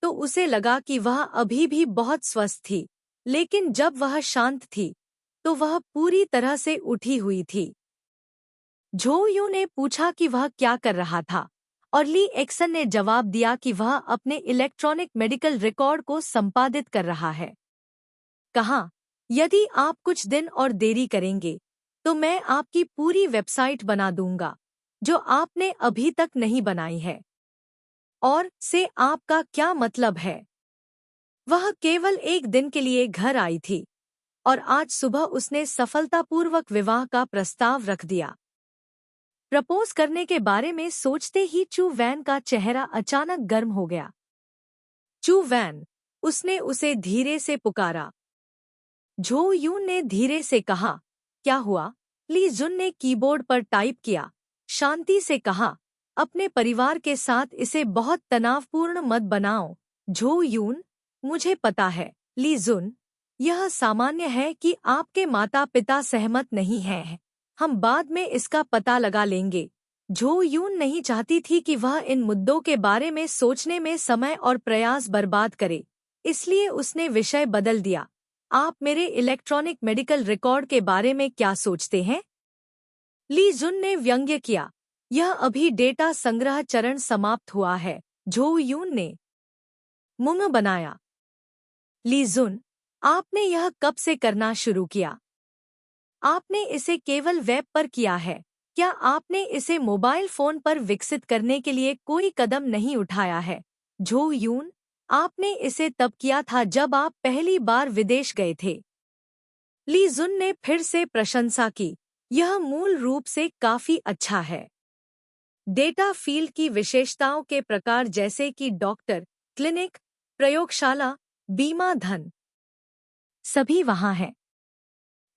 तो उसे लगा कि वह अभी भी बहुत स्वस्थ थी, लेकिन जब वह शांत थी तो वह पूरी तरह से उठी हुई थी। झो यू ने पूछा कि वह क्या कर रहा था, और ली एक्सन ने जवाब दिया कि वह अपने इलेक्ट्रॉनिक मेडिकल रिकॉर्ड को संपादित कर रहा है। कहा, यदि आप कुछ दिन और देरी करेंगे तो मैं आपकी पूरी वेबसाइट बना दूंगा जो आपने अभी तक नहीं बनाई है। और से आपका क्या मतलब है? वह केवल एक दिन के लिए घर आई थी और आज सुबह उसने सफलतापूर्वक विवाह का प्रस्ताव रख दिया। प्रपोज करने के बारे में सोचते ही चू वैन का चेहरा अचानक गर्म हो गया। चू वैन, उसने उसे धीरे से पुकारा। झो यून ने धीरे से कहा, क्या हुआ? ली जुन ने कीबोर्ड पर टाइप किया, शांति से कहा, अपने परिवार के साथ इसे बहुत तनावपूर्ण मत बनाओ। झो यून, मुझे पता है ली जुन, यह सामान्य है कि आपके माता पिता सहमत नहीं हैं। हम बाद में इसका पता लगा लेंगे। झो यून नहीं चाहती थी कि वह इन मुद्दों के बारे में सोचने में समय और प्रयास बर्बाद करे, इसलिए उसने विषय बदल दिया। आप मेरे इलेक्ट्रॉनिक मेडिकल रिकॉर्ड के बारे में क्या सोचते हैं? ली जुन ने व्यंग्य किया, यह अभी डेटा संग्रह चरण समाप्त हुआ है। झो यून ने मुंह बनाया। ली जुन, आपने यह कब से करना शुरू किया? आपने इसे केवल वेब पर किया है। क्या आपने इसे मोबाइल फोन पर विकसित करने के लिए कोई कदम नहीं उठाया है? झो यून, आपने इसे तब किया था जब आप पहली बार विदेश गए थे। ली जुन ने फिर से प्रशंसा की, यह मूल रूप से काफी अच्छा है। डेटा फील्ड की विशेषताओं के प्रकार जैसे कि डॉक्टर, क्लिनिक, प्रयोगशाला, बीमा, धन, सभी वहाँ हैं।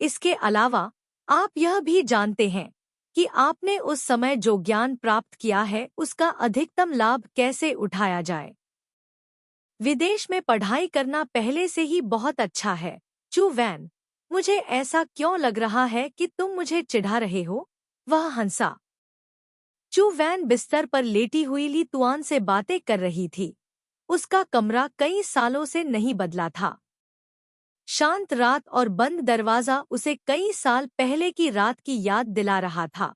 इसके अलावा आप यह भी जानते हैं कि आपने उस समय जो ज्ञान प्राप्त किया है उसका अधिकतम लाभ कैसे उठाया जाए। विदेश में पढ़ाई करना पहले से ही बहुत अच्छा है। चू वैन, मुझे ऐसा क्यों लग रहा है कि तुम मुझे चिढ़ा रहे हो? वह हंसा। चू वैन बिस्तर पर लेटी हुई ली तुआन से बातें कर रही थी। उसका कमरा कई सालों से नहीं बदला था। शांत रात और बंद दरवाजा उसे कई साल पहले की रात की याद दिला रहा था।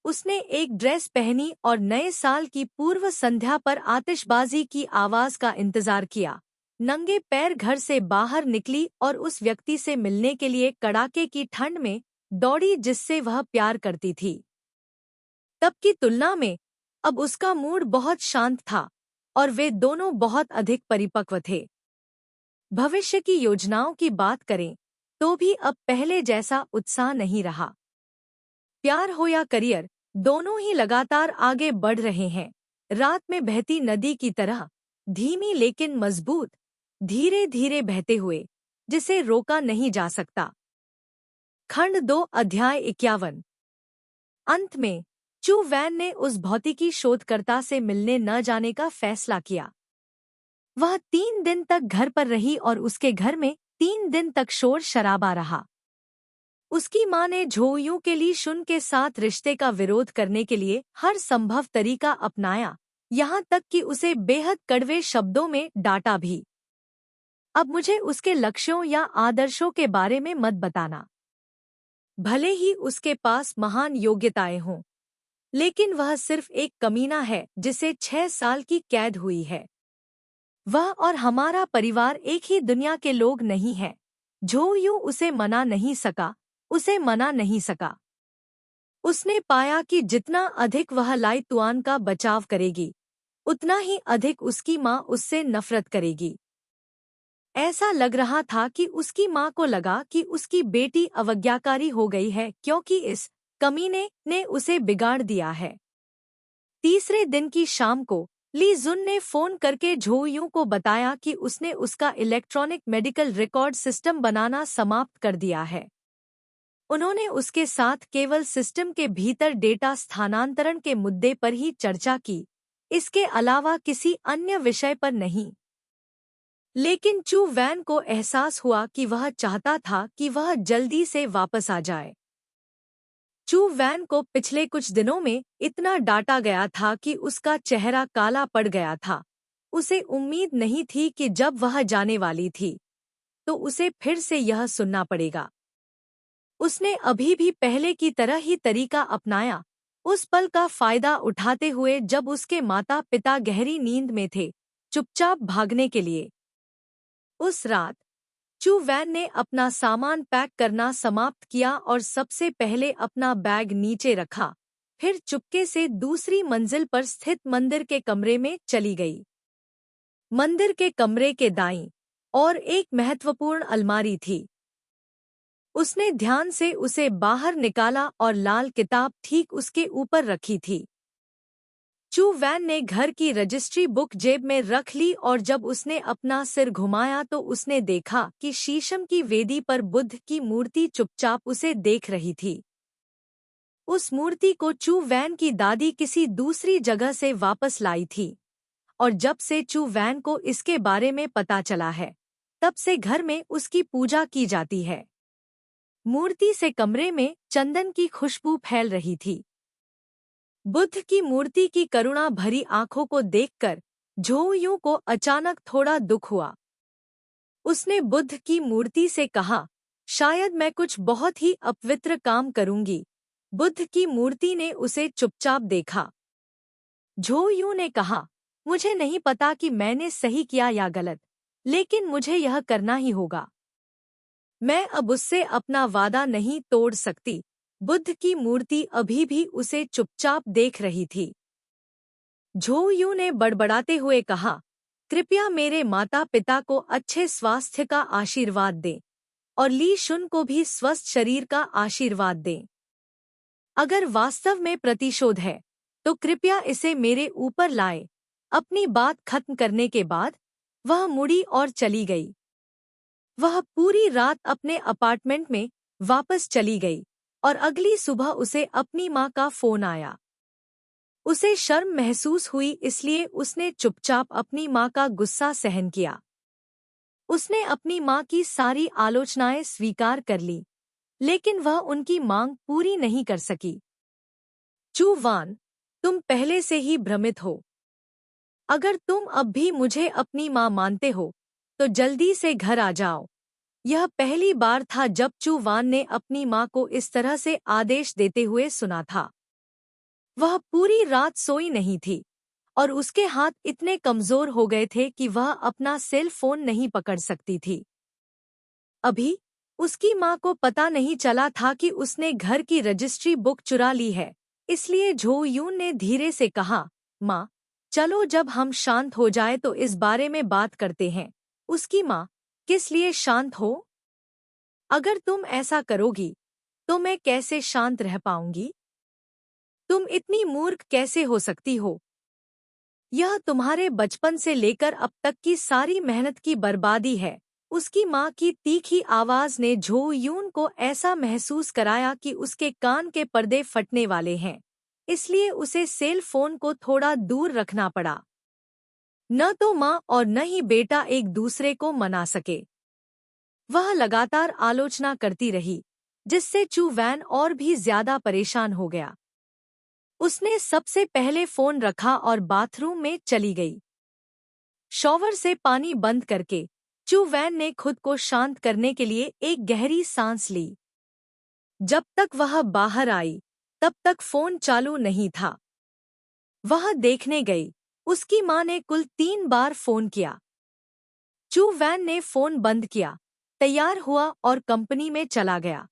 उसने एक ड्रेस पहनी और नए साल की पूर्व संध्या पर आतिशबाजी की आवाज का इंतजार किया। नंगे पैर घर से बाहर निकली और उस व्यक्ति से मिलने के लिए कड़ाके की ठंड में दौड़ी जिससे वह प्यार करती थी। तब की तुलना में अब उसका मूड बहुत शांत था और वे दोनों बहुत अधिक परिपक्व थे। भविष्य की योजनाओं की बात करें तो भी अब पहले जैसा उत्साह नहीं रहा। प्यार हो या करियर, दोनों ही लगातार आगे बढ़ रहे हैं, रात में बहती नदी की तरह, धीमी लेकिन मजबूत, धीरे धीरे बहते हुए, जिसे रोका नहीं जा सकता। खंड 2 अध्याय 51। अंत में चू वैन ने उस भौतिकी शोधकर्ता से मिलने न जाने का फैसला किया। वह 3 दिन तक घर पर रही और उसके घर में 3 दिन तक शोर शराबा रहा। उसकी माँ ने झो यू के ली शुन के साथ रिश्ते का विरोध करने के लिए हर संभव तरीका अपनाया, यहाँ तक कि उसे बेहद कड़वे शब्दों में डांटा भी। अब मुझे उसके लक्ष्यों या आदर्शों के बारे में मत बताना। भले ही उसके पास महान योग्यताएं हों, लेकिन वह सिर्फ एक कमीना है जिसे 6 साल की कैद हुई है। वह और हमारा परिवार एक ही दुनिया के लोग नहीं हैं। झो यू उसे मना नहीं सका। उसने पाया कि जितना अधिक वह लाई तुआन का बचाव करेगी, उतना ही अधिक उसकी माँ उससे नफरत करेगी। ऐसा लग रहा था कि उसकी माँ को लगा कि उसकी बेटी अवज्ञाकारी हो गई है क्योंकि इस कमीने ने उसे बिगाड़ दिया है। तीसरे दिन की शाम को ली जुन ने फोन करके झो यू को बताया कि उसने उसका इलेक्ट्रॉनिक मेडिकल रिकॉर्ड सिस्टम बनाना समाप्त कर दिया है। उन्होंने उसके साथ केवल सिस्टम के भीतर डेटा स्थानांतरण के मुद्दे पर ही चर्चा की, इसके अलावा किसी अन्य विषय पर नहीं। लेकिन चू वैन को एहसास हुआ कि वह चाहता था कि वह जल्दी से वापस आ जाए। चू वैन को पिछले कुछ दिनों में इतना डांटा गया था कि उसका चेहरा काला पड़ गया था। उसे उम्मीद नहीं थी कि जब वह जाने वाली थी तो उसे फिर से यह सुनना पड़ेगा। उसने अभी भी पहले की तरह ही तरीका अपनाया, उस पल का फायदा उठाते हुए जब उसके माता पिता गहरी नींद में थे, चुपचाप भागने के लिए। उस रात चू वैन ने अपना सामान पैक करना समाप्त किया और सबसे पहले अपना बैग नीचे रखा, फिर चुपके से दूसरी मंजिल पर स्थित मंदिर के कमरे में चली गई। मंदिर के कमरे के दाईं और एक महत्वपूर्ण अलमारी थी। उसने ध्यान से उसे बाहर निकाला और लाल किताब ठीक उसके ऊपर रखी थी। चू वैन ने घर की रजिस्ट्री बुक जेब में रख ली और जब उसने अपना सिर घुमाया तो उसने देखा कि शीशम की वेदी पर बुद्ध की मूर्ति चुपचाप उसे देख रही थी। उस मूर्ति को चू वैन की दादी किसी दूसरी जगह से वापस लाई थी, और जब से चू वैन को इसके बारे में पता चला है, तब से घर में उसकी पूजा की जाती है। मूर्ति से कमरे में चंदन की खुशबू फैल रही थी। बुद्ध की मूर्ति की करुणा भरी आंखों को देखकर झोउ यूं को अचानक थोड़ा दुख हुआ। उसने बुद्ध की मूर्ति से कहा, शायद मैं कुछ बहुत ही अपवित्र काम करूंगी। बुद्ध की मूर्ति ने उसे चुपचाप देखा। झोउ यूं ने कहा, मुझे नहीं पता कि मैंने सही किया या गलत, लेकिन मुझे यह करना ही होगा। मैं अब उससे अपना वादा नहीं तोड़ सकती। बुद्ध की मूर्ति अभी भी उसे चुपचाप देख रही थी। झोउ यूं ने बड़बड़ाते हुए कहा, कृपया मेरे माता पिता को अच्छे स्वास्थ्य का आशीर्वाद दें और ली शुन को भी स्वस्थ शरीर का आशीर्वाद दें। अगर वास्तव में प्रतिशोध है तो कृपया इसे मेरे ऊपर लाए। अपनी बात खत्म करने के बाद वह मुड़ी और चली गई। वह पूरी रात अपने अपार्टमेंट में वापस चली गई और अगली सुबह उसे अपनी माँ का फोन आया। उसे शर्म महसूस हुई, इसलिए उसने चुपचाप अपनी माँ का गुस्सा सहन किया। उसने अपनी माँ की सारी आलोचनाएं स्वीकार कर ली, लेकिन वह उनकी मांग पूरी नहीं कर सकी। चू वान, तुम पहले से ही भ्रमित हो। अगर तुम अब भी मुझे अपनी माँ मानते हो तो जल्दी से घर आ जाओ। यह पहली बार था जब चू वान ने अपनी माँ को इस तरह से आदेश देते हुए सुना था। वह पूरी रात सोई नहीं थी और उसके हाथ इतने कमजोर हो गए थे कि वह अपना सेल फोन नहीं पकड़ सकती थी। अभी उसकी माँ को पता नहीं चला था कि उसने घर की रजिस्ट्री बुक चुरा ली है, इसलिए झोउ यून ने धीरे से कहा, माँ, चलो जब हम शांत हो जाए तो इस बारे में बात करते हैं। उसकी माँ, किस लिए शांत हो? अगर तुम ऐसा करोगी तो मैं कैसे शांत रह पाऊंगी? तुम इतनी मूर्ख कैसे हो सकती हो? यह तुम्हारे बचपन से लेकर अब तक की सारी मेहनत की बर्बादी है। उसकी माँ की तीखी आवाज ने झोउ यून को ऐसा महसूस कराया कि उसके कान के पर्दे फटने वाले हैं, इसलिए उसे सेल फोन को थोड़ा दूर रखना पड़ा। न तो माँ और न ही बेटा एक दूसरे को मना सके। वह लगातार आलोचना करती रही, जिससे चू वैन और भी ज्यादा परेशान हो गया। उसने सबसे पहले फोन रखा और बाथरूम में चली गई। शॉवर से पानी बंद करके चू वैन ने खुद को शांत करने के लिए एक गहरी सांस ली। जब तक वह बाहर आई तब तक फोन चालू नहीं था। वह देखने गई, उसकी माँ ने कुल 3 बार फोन किया। चू वैन ने फोन बंद किया, तैयार हुआ और कंपनी में चला गया।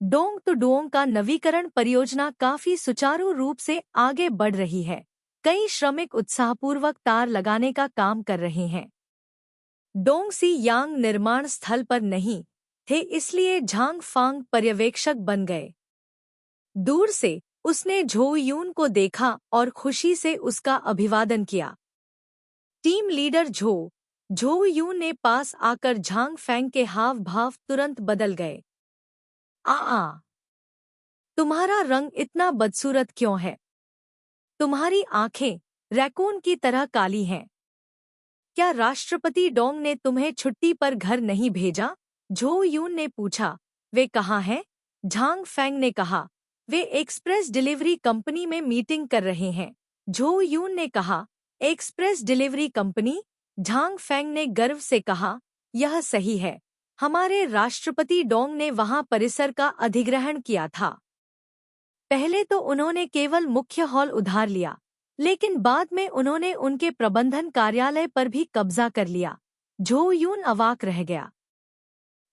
डोंग टू डोंग का नवीकरण परियोजना काफी सुचारू रूप से आगे बढ़ रही है। कई श्रमिक उत्साहपूर्वक तार लगाने का काम कर रहे हैं। डोंगसी यांग निर्माण स्थल पर नहीं थे, इसलिए झांग फांग पर्यवेक्षक बन गए। दूर से उसने झोउ यून को देखा और खुशी से उसका अभिवादन किया। टीम लीडर झोउ यून ने पास आकर झांग फैंग के हाव भाव तुरंत बदल गए। तुम्हारा रंग इतना बदसूरत क्यों है? तुम्हारी आंखें रैकून की तरह काली हैं। क्या राष्ट्रपति डोंग ने तुम्हें छुट्टी पर घर नहीं भेजा? झोउ यून ने पूछा। वे कहाँ हैं? झांग फैंग ने कहा, वे एक्सप्रेस डिलीवरी कंपनी में मीटिंग कर रहे हैं। झोउ यून ने कहा, express delivery company? Zhang Fang ने गर्व से कहा, यह सही है। हमारे राष्ट्रपति डोंग ने वहां परिसर का अधिग्रहण किया था। पहले तो उन्होंने केवल मुख्य हॉल उधार लिया, लेकिन बाद में उन्होंने उनके प्रबंधन कार्यालय पर भी कब्जा कर लिया। झोउ यून अवाक रह गया।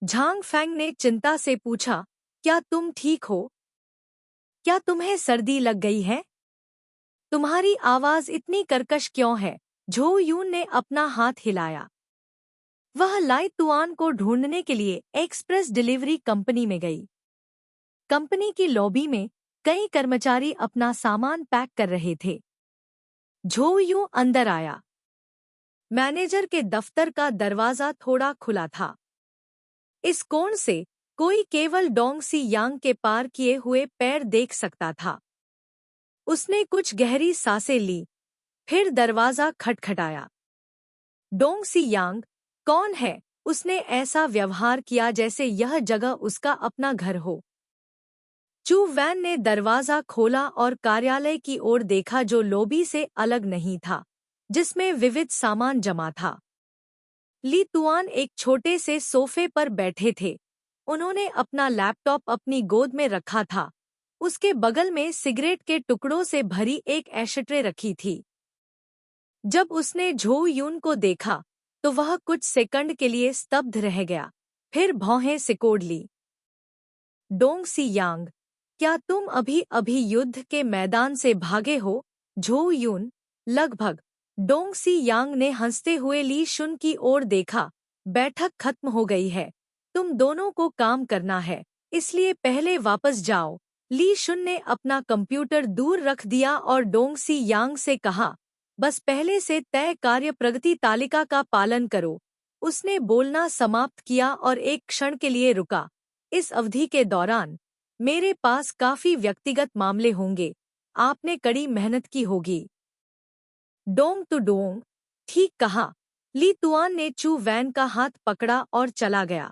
झांग फैंग ने चिंता से पूछा, क्या तुम ठीक हो? क्या तुम्हें सर्दी लग गई है? तुम्हारी आवाज इतनी कर्कश क्यों है? झोउ यून ने अपना हाथ हिलाया। वह लाई तुआन को ढूंढने के लिए एक्सप्रेस डिलीवरी कंपनी में गई। कंपनी की लॉबी में कई कर्मचारी अपना सामान पैक कर रहे थे। झोउ यून अंदर आया। मैनेजर के दफ्तर का दरवाजा थोड़ा खुला था। इस कोण से कोई केवल डोंग सी यांग के पार किए हुए पैर देख सकता था। उसने कुछ गहरी सांसें ली, फिर दरवाजा खटखटाया। डोंग सी यांग, कौन है? उसने ऐसा व्यवहार किया जैसे यह जगह उसका अपना घर हो। चू वैन ने दरवाजा खोला और कार्यालय की ओर देखा, जो लॉबी से अलग नहीं था, जिसमें विविध सामान जमा था। ली तुआन एक छोटे से सोफे पर बैठे थे। उन्होंने अपना लैपटॉप अपनी गोद में रखा था। उसके बगल में सिगरेट के टुकड़ों से भरी एक एशट्रे रखी थी। जब उसने झोउ यून को देखा तो वह कुछ सेकंड के लिए स्तब्ध रह गया, फिर भौहें सिकोड़ ली। डोंग सी यांग, क्या तुम अभी अभी युद्ध के मैदान से भागे हो? झोउ यून, लगभग। डोंग सी यांग ने हंसते हुए ली शुन की ओर देखा। बैठक खत्म हो गई है। तुम दोनों को काम करना है, इसलिए पहले वापस जाओ। ली शुन ने अपना कंप्यूटर दूर रख दिया और डोंग सी यांग से कहा, बस पहले से तय कार्य प्रगति तालिका का पालन करो। उसने बोलना समाप्त किया और एक क्षण के लिए रुका। इस अवधि के दौरान मेरे पास काफी व्यक्तिगत मामले होंगे। आपने कड़ी मेहनत की होगी। डोंग टू डोंग, ठीक कहा। ली तुआन ने चू वैन का हाथ पकड़ा और चला गया।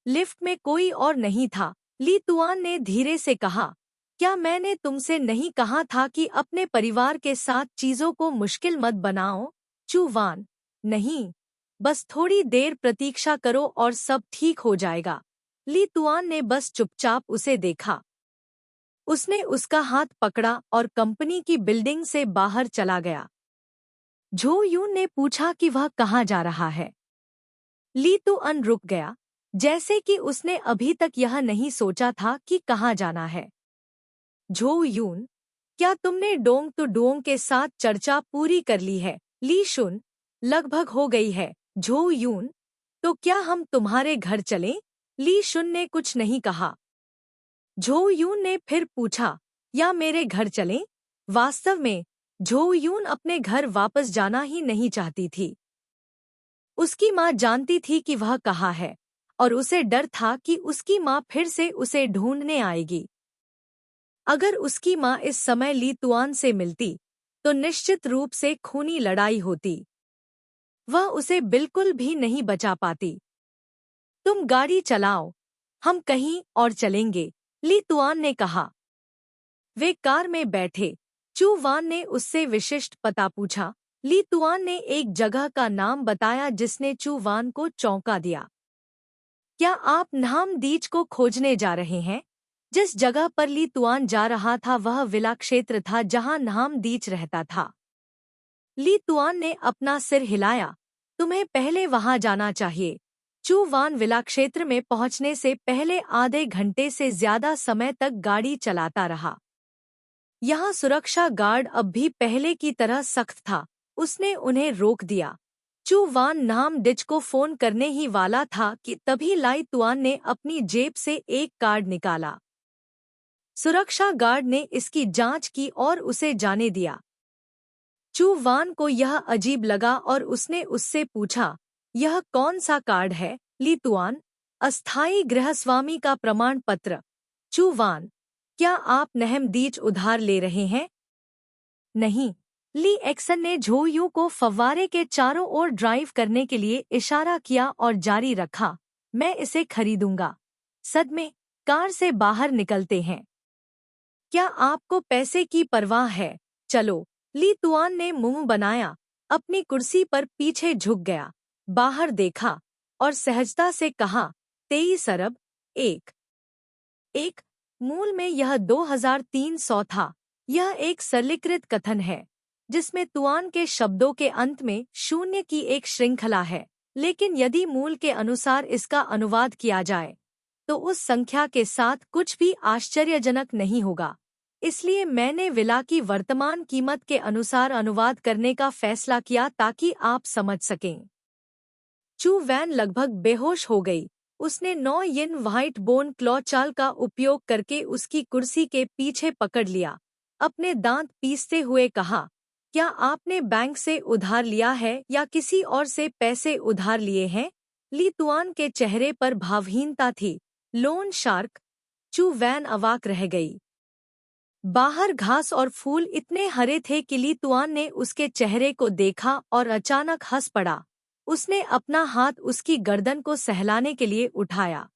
लिफ्ट में कोई और नहीं था। ली तुआन ने धीरे से कहा, क्या मैंने तुमसे नहीं कहा था कि अपने परिवार के साथ चीजों को मुश्किल मत बनाओ? चू वान, नहीं, बस थोड़ी देर प्रतीक्षा करो और सब ठीक हो जाएगा। ली तुआन ने बस चुपचाप उसे देखा। उसने उसका हाथ पकड़ा और कंपनी की बिल्डिंग से बाहर चला गया। झोउ यून ने पूछा कि वह कहाँ जा रहा है। ली तुआन रुक गया, जैसे कि उसने अभी तक यह नहीं सोचा था कि कहाँ जाना है। झोउ यून, क्या तुमने डोंग टू डोंग के साथ चर्चा पूरी कर ली है? ली शुन, लगभग हो गई है। झोउ यून, तो क्या हम तुम्हारे घर चलें? ली शुन ने कुछ नहीं कहा। झोउ यून ने फिर पूछा, या मेरे घर चलें? वास्तव में झोउ यून अपने घर वापस जाना ही नहीं चाहती थी। उसकी माँ जानती थी कि वह कहाँ है, और उसे डर था कि उसकी माँ फिर से उसे ढूंढने आएगी। अगर उसकी माँ इस समय ली तुआन से मिलती तो निश्चित रूप से खूनी लड़ाई होती। वह उसे बिल्कुल भी नहीं बचा पाती। तुम गाड़ी चलाओ, हम कहीं और चलेंगे, ली तुआन ने कहा। वे कार में बैठे। चू वान ने उससे विशिष्ट पता पूछा। ली तुआन ने एक जगह का नाम बताया जिसने चू वान को चौंका दिया। क्या आप नाम दीच को खोजने जा रहे हैं? जिस जगह पर ली तुआन जा रहा था वह विला क्षेत्र था जहां नाम दीच रहता था। ली तुआन ने अपना सिर हिलाया। तुम्हें पहले वहां जाना चाहिए। चू वान विला क्षेत्र में पहुंचने से पहले आधे घंटे से ज्यादा समय तक गाड़ी चलाता रहा। यहाँ सुरक्षा गार्ड अब भी पहले की तरह सख्त था। उसने उन्हें रोक दिया। चू वान नाम डिच को फोन करने ही वाला था कि तभी लाई तुआन ने अपनी जेब से एक कार्ड निकाला। सुरक्षा गार्ड ने इसकी जांच की और उसे जाने दिया। चू वान को यह अजीब लगा और उसने उससे पूछा, यह कौन सा कार्ड है? ली तुआन, अस्थायी गृहस्वामी का प्रमाण पत्र। चू वान, क्या आप नहमदीच उधार ले रहे हैं? नहीं। ली एक्सन ने झोउ यून को फव्वारे के चारों ओर ड्राइव करने के लिए इशारा किया और जारी रखा, मैं इसे खरीदूंगा। सदमे, कार से बाहर निकलते हैं। क्या आपको पैसे की परवाह है? चलो। ली तुआन ने मुंह बनाया, अपनी कुर्सी पर पीछे झुक गया, बाहर देखा और सहजता से कहा, 23 अरब, एक मूल में यह 2300 था। यह एक सरलीकृत कथन है जिसमें तुआन के शब्दों के अंत में शून्य की एक श्रृंखला है, लेकिन यदि मूल के अनुसार इसका अनुवाद किया जाए तो उस संख्या के साथ कुछ भी आश्चर्यजनक नहीं होगा। इसलिए मैंने विला की वर्तमान कीमत के अनुसार अनुवाद करने का फैसला किया ताकि आप समझ सकें। चू वैन लगभग बेहोश हो गई। उसने 9 यिन व्हाइट बोन क्लॉ चाल का उपयोग करके उसकी कुर्सी के पीछे पकड़ लिया। अपने दांत पीसते हुए कहा, क्या आपने बैंक से उधार लिया है या किसी और से पैसे उधार लिए हैं? ली तुआन के चेहरे पर भावहीनता थी। Loan shark. चू वैन अवाक रह गई। बाहर घास और फूल इतने हरे थे कि ली तुआन ने उसके चेहरे को देखा और अचानक हंस पड़ा। उसने अपना हाथ उसकी गर्दन को सहलाने के लिए उठाया।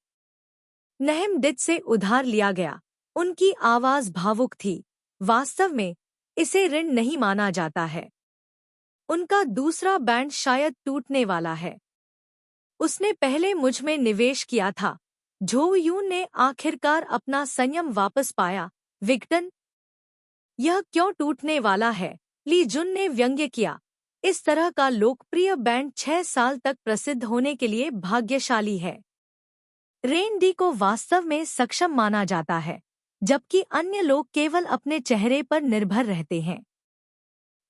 नहमदिद से उधार लिया गया। उनकी आवाज भावुक थी। वास्तव में इसे ऋण नहीं माना जाता है। उनका दूसरा बैंड शायद टूटने वाला है। उसने पहले मुझ में निवेश किया था। झो यून ने आखिरकार अपना संयम वापस पाया। विक्टन, यह क्यों टूटने वाला है? ली जुन ने व्यंग्य किया। इस तरह का लोकप्रिय बैंड 6 साल तक प्रसिद्ध होने के लिए भाग्यशाली है। रेनडी को वास्तव में सक्षम माना जाता है, जबकि अन्य लोग केवल अपने चेहरे पर निर्भर रहते हैं।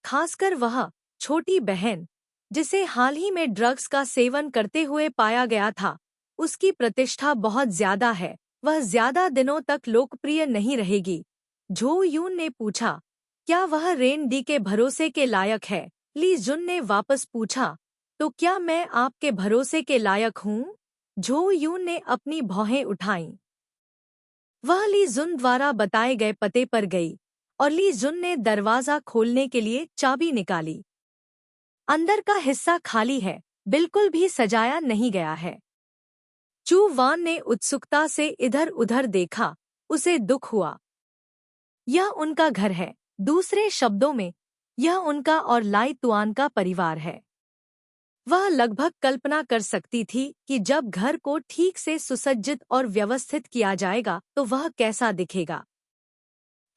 खासकर वह छोटी बहन, जिसे हाल ही में ड्रग्स का सेवन करते हुए पाया गया था। उसकी प्रतिष्ठा बहुत ज्यादा है। वह ज्यादा दिनों तक लोकप्रिय नहीं रहेगी। झो यून ने पूछा, क्या वह रेनडी के भरोसे के लायक है? ली जुन ने वापस पूछा, तो क्या मैं आपके भरोसे के लायक हूँ? झो यून ने अपनी भौहें उठाईं। वह ली जुन द्वारा बताए गए पते पर गई और ली जुन ने दरवाजा खोलने के लिए चाबी निकाली। अंदर का हिस्सा खाली है, बिल्कुल भी सजाया नहीं गया है। चू वान ने उत्सुकता से इधर-उधर देखा। उसे दुख हुआ। यह उनका घर है। दूसरे शब्दों में, यह उनका और लाई तुआन का परिवार है। वह लगभग कल्पना कर सकती थी कि जब घर को ठीक से सुसज्जित और व्यवस्थित किया जाएगा तो वह कैसा दिखेगा।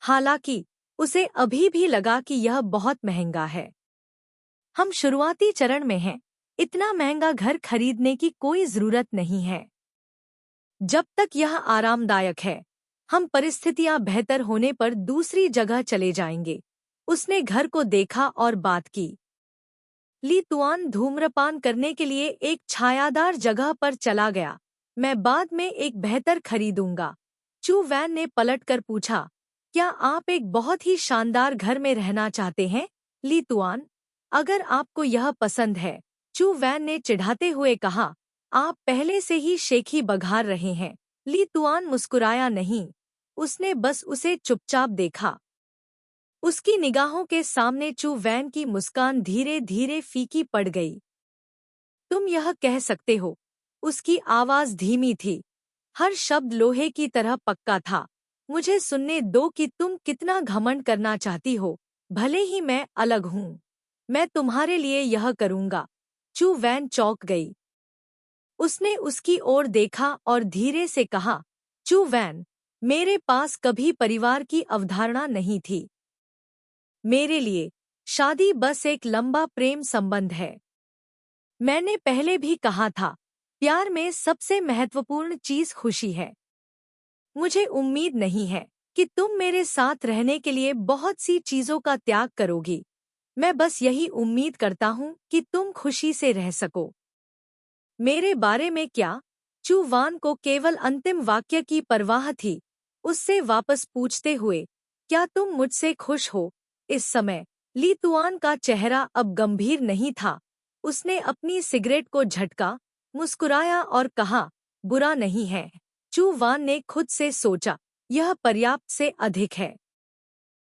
हालांकि उसे अभी भी लगा कि यह बहुत महंगा है। हम शुरुआती चरण में हैं। इतना महंगा घर खरीदने की कोई जरूरत नहीं है। जब तक यह आरामदायक है, हम परिस्थितियां बेहतर होने पर दूसरी जगह चले जाएंगे। उसने घर को देखा और बात की। ली तुआन धूम्रपान करने के लिए एक छायादार जगह पर चला गया। मैं बाद में एक बेहतर खरीदूंगा। चू वैन ने पलटकर पूछा, क्या आप एक बहुत ही शानदार घर में रहना चाहते हैं? ली तुआन, अगर आपको यह पसंद है, चू वैन ने चिढ़ाते हुए कहा, आप पहले से ही शेखी बघार रहे हैं। ली तुआन मुस्कुराया नहीं। उसने बस उसे चुपचाप देखा। उसकी निगाहों के सामने चू वैन की मुस्कान धीरे धीरे फीकी पड़ गई। तुम यह कह सकते हो। उसकी आवाज धीमी थी। हर शब्द लोहे की तरह पक्का था। मुझे सुनने दो कि तुम कितना घमंड करना चाहती हो, भले ही मैं अलग हूँ। मैं तुम्हारे लिए यह करूँगा। चू वैन चौंक गई। उसने उसकी ओर देखा और धीरे से कहा, चू वैन, मेरे पास कभी परिवार की अवधारणा नहीं थी। मेरे लिए शादी बस एक लंबा प्रेम संबंध है। मैंने पहले भी कहा था, प्यार में सबसे महत्वपूर्ण चीज खुशी है। मुझे उम्मीद नहीं है कि तुम मेरे साथ रहने के लिए बहुत सी चीजों का त्याग करोगी। मैं बस यही उम्मीद करता हूँ कि तुम खुशी से रह सको। मेरे बारे में क्या? चू वान को केवल अंतिम वाक्य की परवाह थी। उससे वापस पूछते हुए, क्या तुम मुझसे खुश हो? इस समय ली तुआन का चेहरा अब गंभीर नहीं था। उसने अपनी सिगरेट को झटका, मुस्कुराया और कहा, बुरा नहीं है। चू वान ने खुद से सोचा, यह पर्याप्त से अधिक है।